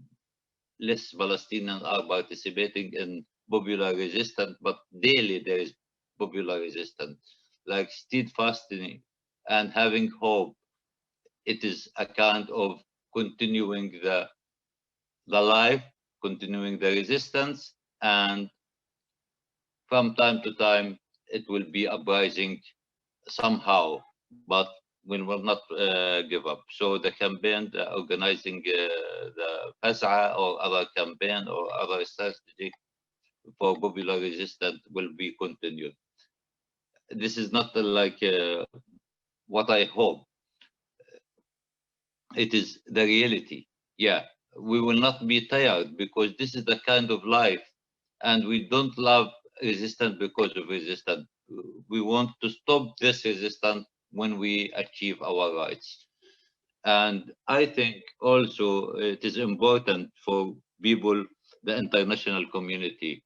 less Palestinians are participating in popular resistance, but daily there is popular resistance, like steadfasting and having hope. It is a kind of continuing the life, continuing the resistance, and from time to time it will be uprising somehow, but we will not give up. So the campaign, the organizing the FASA or other campaign or other strategy for popular resistance will be continued. This is not like what I hope. It is the reality. Yeah, we will not be tired because this is the kind of life, and we don't love resistance because of resistance. We want to stop this resistance when we achieve our rights. And I think also it is important for people, the international community,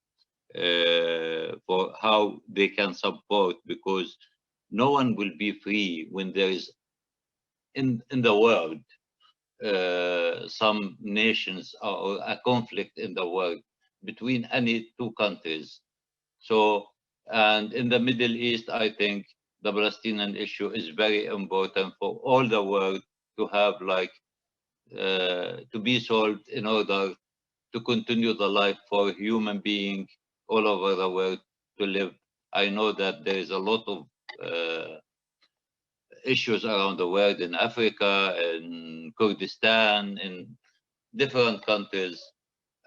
for how they can support, because no one will be free when there is in the world some nations or a conflict in the world between any two countries. So, and in the Middle East, I think the Palestinian issue is very important for all the world to have like to be solved in order to continue the life for human being all over the world to live. I know that there is a lot of issues around the world, in Africa, in Kurdistan, in different countries,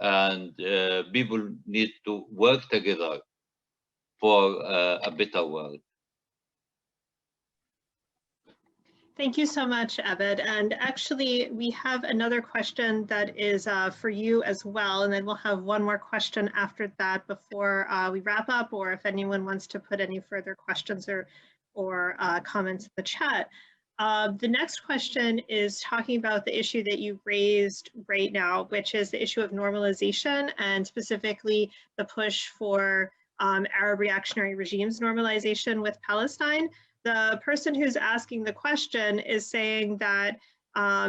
and people need to work together for a better world. Thank you so much, Abed. And actually, we have another question that is for you as well. And then we'll have one more question after that before we wrap up, or if anyone wants to put any further questions or comments in the chat. The next question is talking about the issue that you raised right now, which is the issue of normalization and specifically the push for Arab reactionary regimes normalization with Palestine. The person who's asking the question is saying that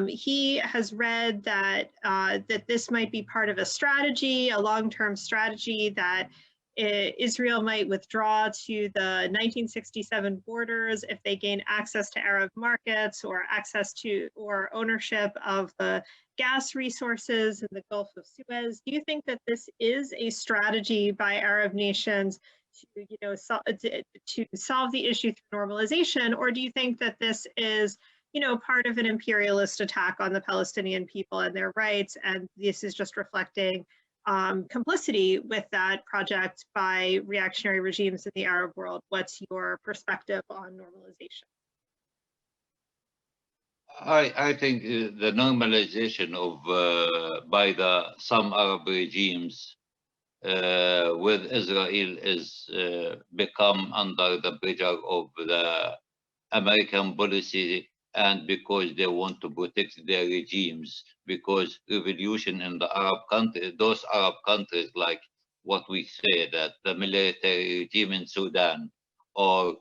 he has read that that this might be part of a strategy, a long-term strategy that Israel might withdraw to the 1967 borders if they gain access to Arab markets or access to or ownership of the gas resources in the Gulf of Suez. Do you think that this is a strategy by Arab nations to, to solve the issue through normalization, or do you think that this is, part of an imperialist attack on the Palestinian people and their rights, and this is just reflecting complicity with that project by reactionary regimes in the Arab world? What's your perspective on normalization? I think the normalization of by some Arab regimes with Israel is become under the pressure of the American policy, and because they want to protect their regimes, because revolution in the Arab countries, those Arab countries, like what we say, that the military regime in Sudan or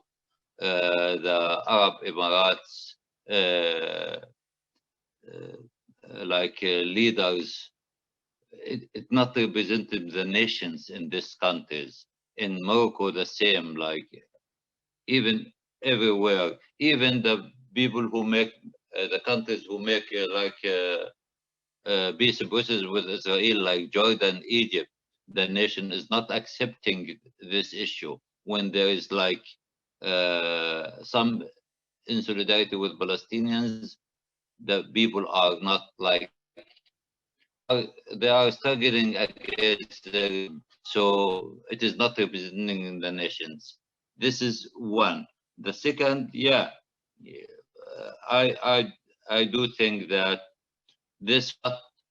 the Arab Emirates, leaders, it not representing the nations in these countries. In Morocco, the same, like even everywhere, even the people who make the countries who make peace process with Israel, like Jordan, Egypt, the nation is not accepting this issue when there is some in solidarity with Palestinians. The people are not they are struggling against them, so it is not representing the nations. This is one. The second, I do think that this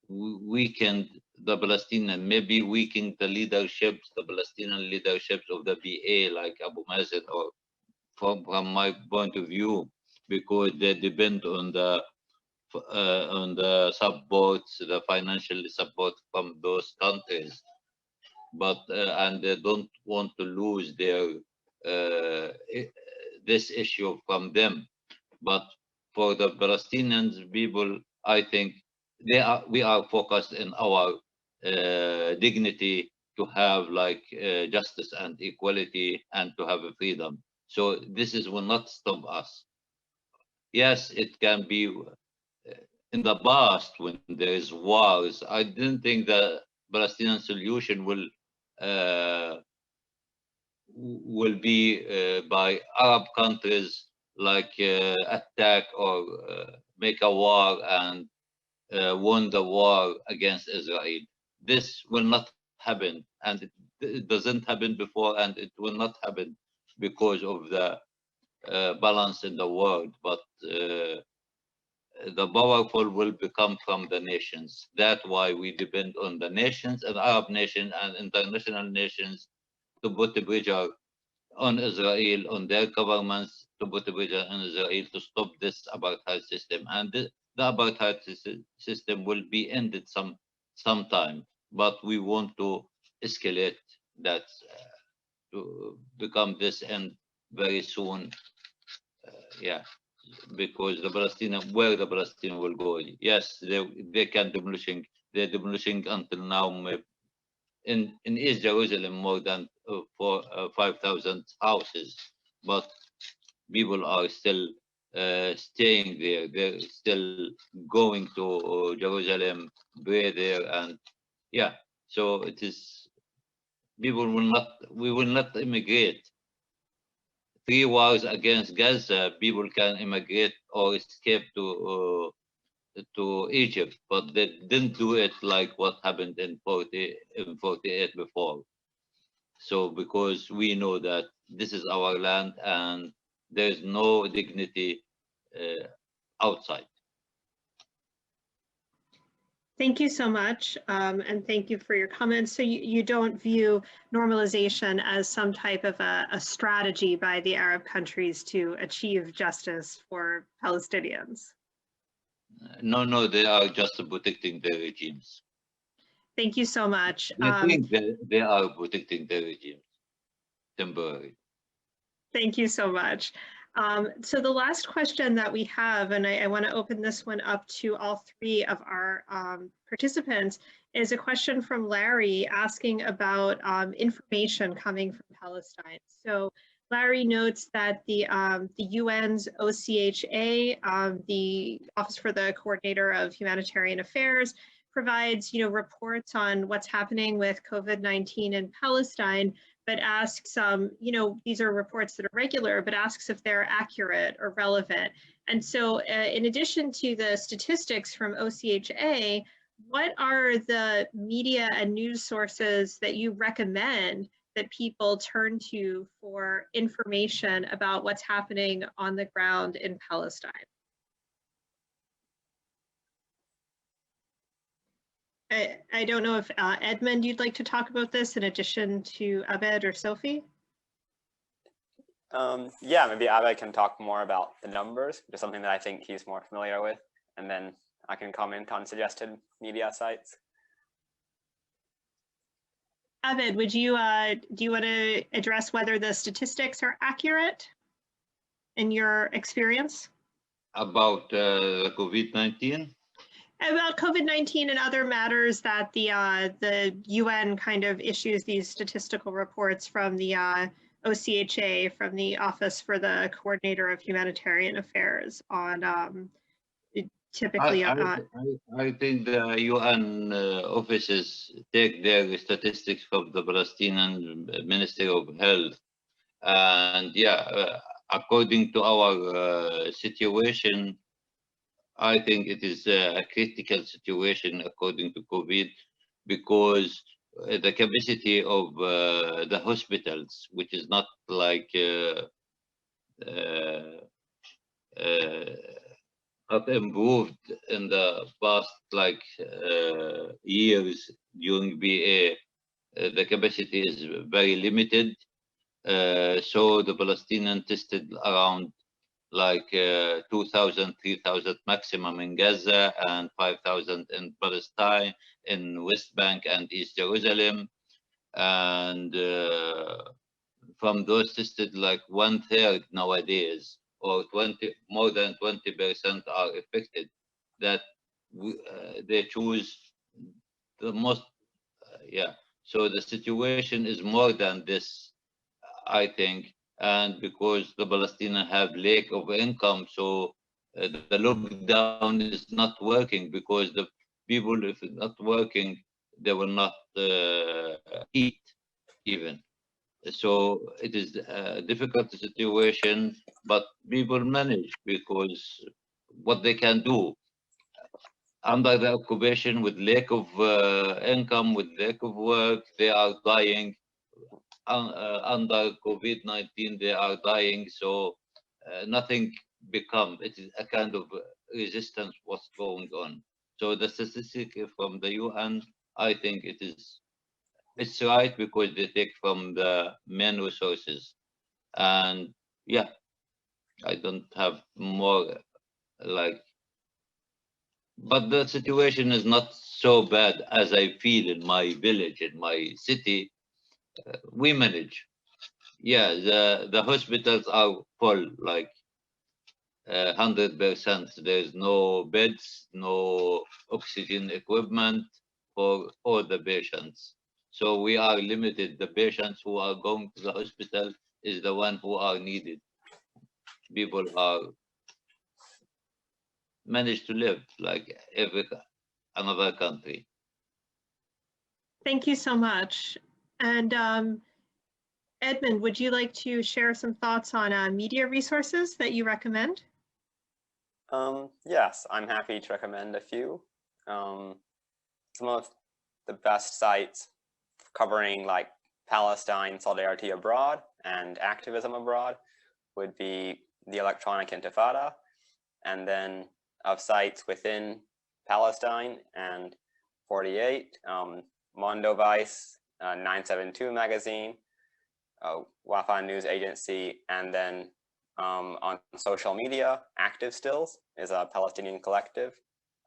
weakened the Palestinian, maybe weakened the leaderships, the Palestinian leaderships of the BA, like Abu Mazen, or from my point of view, because they depend on the support, the financial support from those countries, but and they don't want to lose their this issue from them. But for the Palestinian people, I think we are focused in our dignity to have justice and equality and to have a freedom. So this will not stop us. Yes, it can be in the past when there is wars. I didn't think the Palestinian solution will be by Arab countries attack or make a war and won the war against Israel. This will not happen, and it doesn't happen before, and it will not happen because of the balance in the world. But the powerful will become from the nations. That's why we depend on the nations, and Arab nations and international nations, to put the pressure on Israel, on their governments, to put the pressure on Israel to stop this apartheid system. And the apartheid system will be ended sometime, but we want to escalate that to become this end very soon. Because the Palestinian, where the Palestinian will go, yes, they can demolishing. They're demolishing until now in East Jerusalem more than 5,000 houses, but people are still staying there. They're still going to Jerusalem, pray there, and so it is. We will not immigrate. 3 wars against Gaza, people can immigrate or escape to Egypt, but they didn't do it like what happened in 48 before. So because we know that this is our land and there's no dignity outside. Thank you so much, and thank you for your comments. So you don't view normalization as some type of a strategy by the Arab countries to achieve justice for Palestinians? No, they are just protecting their regimes. Thank you so much. I think they are protecting their regimes, temporarily. Thank you so much. So the last question that we have, and I want to open this one up to all three of our participants, is a question from Larry asking about information coming from Palestine. So Larry notes that the UN's OCHA, the Office for the Coordinator of Humanitarian Affairs, provides reports on what's happening with COVID-19 in Palestine, but asks, these are reports that are regular, but asks if they're accurate or relevant. And so in addition to the statistics from OCHA, what are the media and news sources that you recommend that people turn to for information about what's happening on the ground in Palestine? I don't know if Edmund, you'd like to talk about this in addition to Abed or Sophie? Yeah, maybe Abed can talk more about the numbers, which is something that I think he's more familiar with, and then I can comment on suggested media sites. Abed, do you want to address whether the statistics are accurate in your experience? About COVID-19? About COVID-19 and other matters that the UN kind of issues these statistical reports from the OCHA, from the Office for the Coordinator of Humanitarian Affairs on typically. I think the UN offices take their statistics from the Palestinian Ministry of Health. And yeah, according to our situation, I think it is a critical situation according to COVID, because the capacity of the hospitals, which is not like not improved in the past years during BA, the capacity is very limited. So the Palestinian tested around 2,000, 3,000 maximum in Gaza and 5,000 in Palestine, in West Bank and East Jerusalem. And from those tested, 1/3 nowadays, or more than 20% are affected, that they choose the most, yeah. So the situation is more than this, I think. And because the Palestinians have lack of income, so the lockdown is not working, because the people, if it's not working, they will not eat even. So it is a difficult situation, but people manage, because what they can do under the occupation, with lack of income, with lack of work, they are dying. Under COVID-19, they are dying, so nothing become. It is a kind of resistance what's going on. So the statistic from the UN, I think it's right, because they take from the main resources. And yeah, I don't have more but the situation is not so bad as I feel in my village, in my city. We manage. Yeah, the hospitals are full, 100%. There's no beds, no oxygen equipment for all the patients. So we are limited. The patients who are going to the hospital is the one who are needed. People are managed to live like every another country. Thank you so much. And Edmund, would you like to share some thoughts on media resources that you recommend? Yes, I'm happy to recommend a few. Some of the best sites covering Palestine solidarity abroad and activism abroad would be the Electronic Intifada, and then of sites within Palestine and 48, Mondo Vice, 972 magazine, Wafa News Agency, and then on social media, Active Stills is a Palestinian collective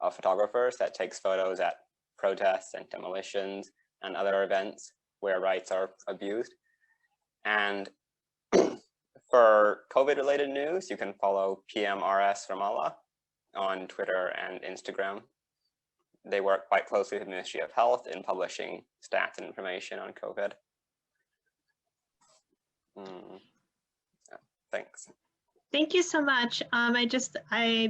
of photographers that takes photos at protests and demolitions and other events where rights are abused. And for COVID-related news, you can follow PMRS Ramallah on Twitter and Instagram. They work quite closely with the Ministry of Health in publishing stats and information on COVID. Thanks. Thank you so much.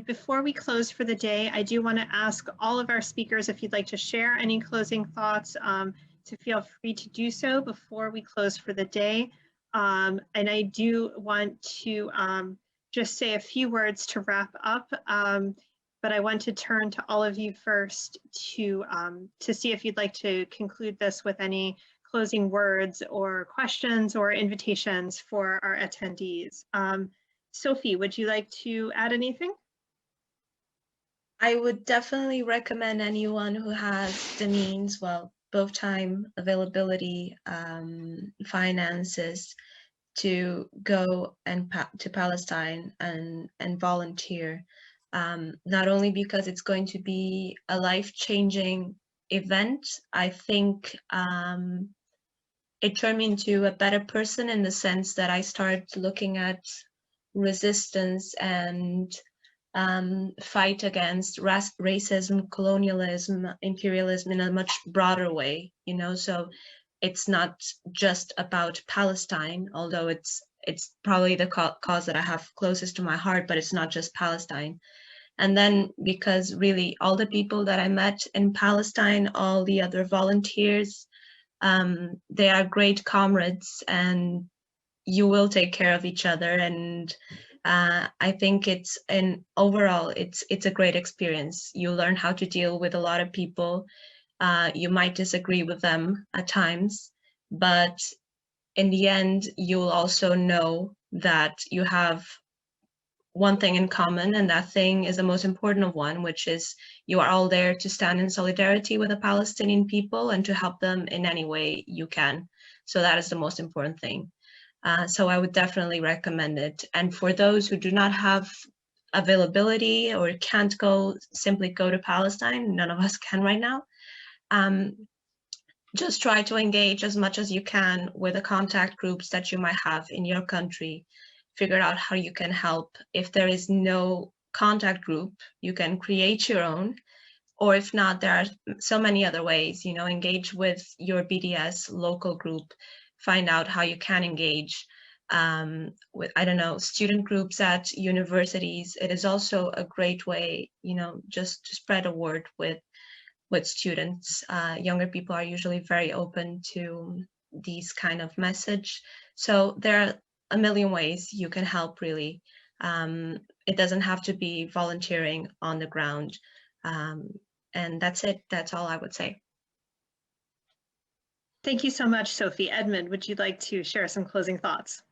Before we close for the day, I do want to ask all of our speakers if you'd like to share any closing thoughts, to feel free to do so before we close for the day. And I do want to just say a few words to wrap up, but I want to turn to all of you first to see if you'd like to conclude this with any closing words or questions or invitations for our attendees. Sophie, would you like to add anything? I would definitely recommend anyone who has the means, well, both time, availability, finances, to go to Palestine and volunteer. Not only because it's going to be a life-changing event, I think it turned me into a better person in the sense that I started looking at resistance and fight against racism, colonialism, imperialism in a much broader way, you know. So it's not just about Palestine, although it's probably the cause that I have closest to my heart, but it's not just Palestine. And then because really all the people that I met in Palestine, all the other volunteers, they are great comrades, and you will take care of each other. And I think overall it's a great experience. You learn how to deal with a lot of people. You might disagree with them at times, but in the end, you'll also know that you have one thing in common, and that thing is the most important one, which is you are all there to stand in solidarity with the Palestinian people and to help them in any way you can. So that is the most important thing. So I would definitely recommend it. And for those who do not have availability or can't simply go to Palestine, none of us can right now, just try to engage as much as you can with the contact groups that you might have in your country. Figure out how you can help. If there is no contact group, you can create your own. Or if not, there are so many other ways, you know, engage with your BDS local group, find out how you can engage with, I don't know, student groups at universities. It is also a great way, you know, just to spread a word with students. Younger people are usually very open to these kind of message. So there are a million ways you can help, really. It doesn't have to be volunteering on the ground. And that's it. That's all I would say. Thank you so much, Sophie. Edmund, would you like to share some closing thoughts?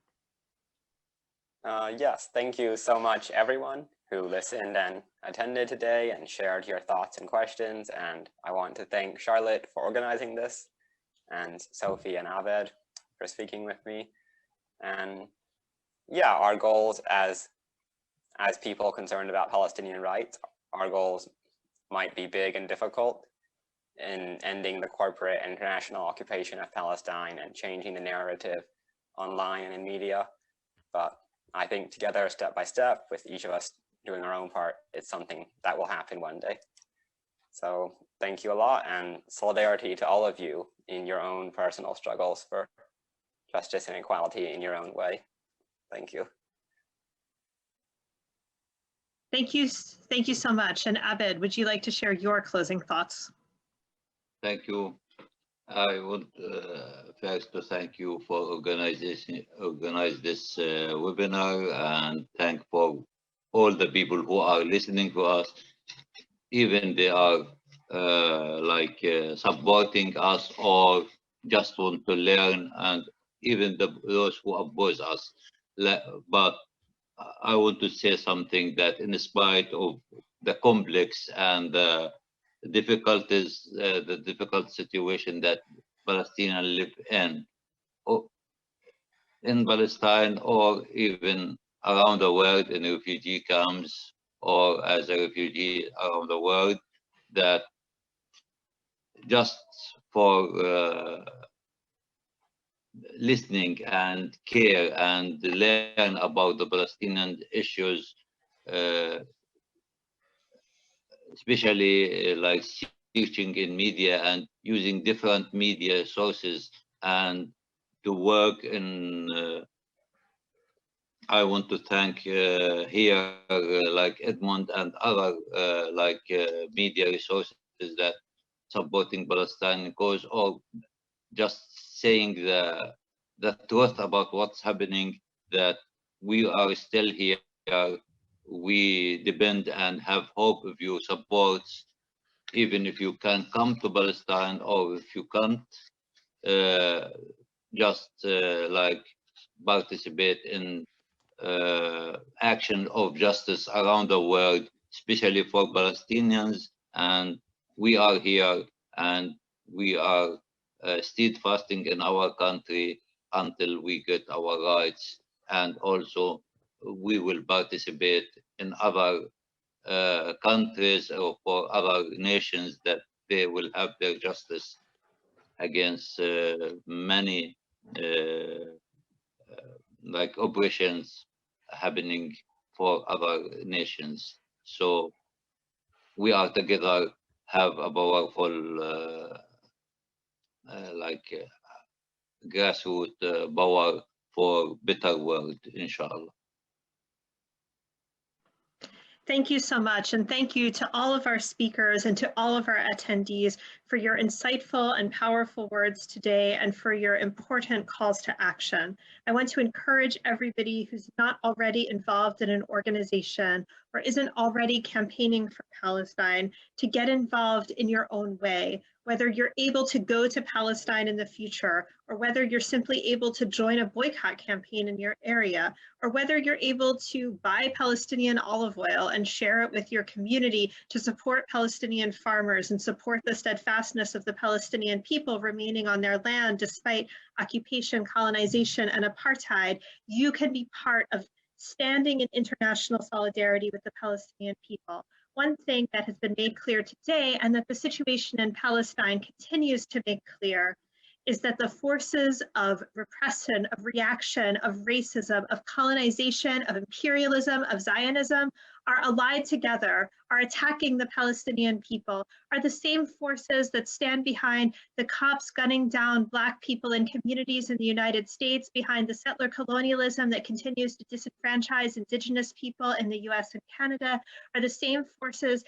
Yes, thank you so much, everyone who listened and attended today and shared your thoughts and questions. And I want to thank Charlotte for organizing this, and Sophie and Abed for speaking with me. And yeah, our goals as people concerned about Palestinian rights, our goals might be big and difficult in ending the corporate and international occupation of Palestine and changing the narrative online and in media. But I think together, step by step, with each of us doing our own part, it's something that will happen one day. So thank you a lot, and solidarity to all of you in your own personal struggles for justice and equality in your own way. Thank you. Thank you so much. And Abed, would you like to share your closing thoughts? Thank you. I would first to thank you for organize this webinar, and thank for all the people who are listening to us. Even they are supporting us or just want to learn, and even those who oppose us. But I want to say something, that in spite of the complex and difficulties, the difficult situation that Palestinians live in Palestine, or even around the world in refugee camps or as a refugee around the world, that just for listening and care and learn about the Palestinian issues, especially like searching in media and using different media sources, and to work in I want to thank here like Edmund and other media resources that supporting Palestinian cause, or just saying the truth about what's happening, that we are still here. We depend and have hope if you support, even if you can come to Palestine, or if you can't, just like participate in action of justice around the world, especially for Palestinians. And we are here, and we are steadfasting in our country until we get our rights. And also we will participate in other countries or for other nations, that they will have their justice against many like operations happening for other nations. So we are together, have a powerful grassroots power for better world, inshallah. Thank you so much, and thank you to all of our speakers and to all of our attendees for your insightful and powerful words today, and for your important calls to action. I want to encourage everybody who's not already involved in an organization or isn't already campaigning for Palestine to get involved in your own way, whether you're able to go to Palestine in the future, or whether you're simply able to join a boycott campaign in your area, or whether you're able to buy Palestinian olive oil and share it with your community to support Palestinian farmers and support the steadfastness of the Palestinian people remaining on their land despite occupation, colonization, and apartheid. You can be part of standing in international solidarity with the Palestinian people. One thing that has been made clear today, and that the situation in Palestine continues to make clear, is that the forces of repression, of reaction, of racism, of colonization, of imperialism, of Zionism are allied together, are attacking the Palestinian people, are the same forces that stand behind the cops gunning down Black people in communities in the United States, behind the settler colonialism that continues to disenfranchise Indigenous people in the US and Canada, are the same forces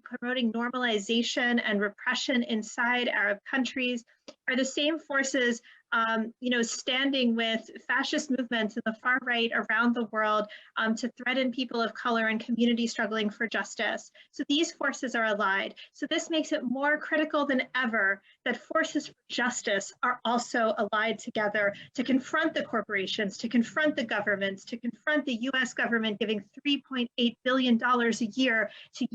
promoting normalization and repression inside Arab countries, are the same forces standing with fascist movements in the far right around the world to threaten people of color and communities struggling for justice. So these forces are allied. So this makes it more critical than ever that forces for justice are also allied together to confront the corporations, to confront the governments, to confront the US government giving $3.8 billion a year to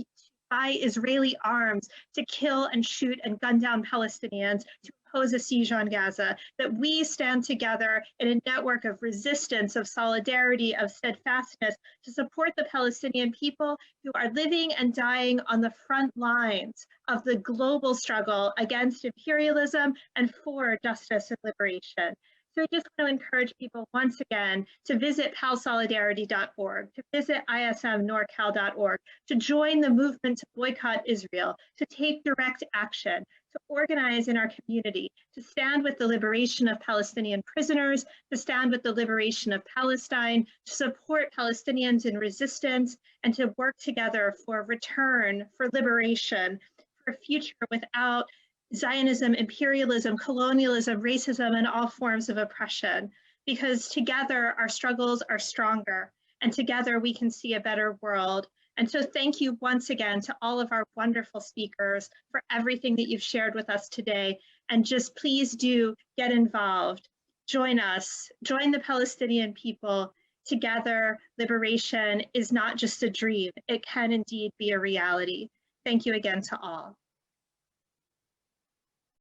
buy Israeli arms to kill and shoot and gun down Palestinians, to impose a siege on Gaza, that we stand together in a network of resistance, of solidarity, of steadfastness to support the Palestinian people who are living and dying on the front lines of the global struggle against imperialism and for justice and liberation. So I just want to encourage people once again to visit palsolidarity.org, to visit ismnorcal.org, to join the movement to boycott Israel, to take direct action, to organize in our community, to stand with the liberation of Palestinian prisoners, to stand with the liberation of Palestine, to support Palestinians in resistance, and to work together for return, for liberation, for a future without Zionism, imperialism, colonialism, racism, and all forms of oppression, because together our struggles are stronger, and together we can see a better world. And so thank you once again to all of our wonderful speakers for everything that you've shared with us today. And just please do get involved. Join us, join the Palestinian people. Together, liberation is not just a dream, it can indeed be a reality. Thank you again to all.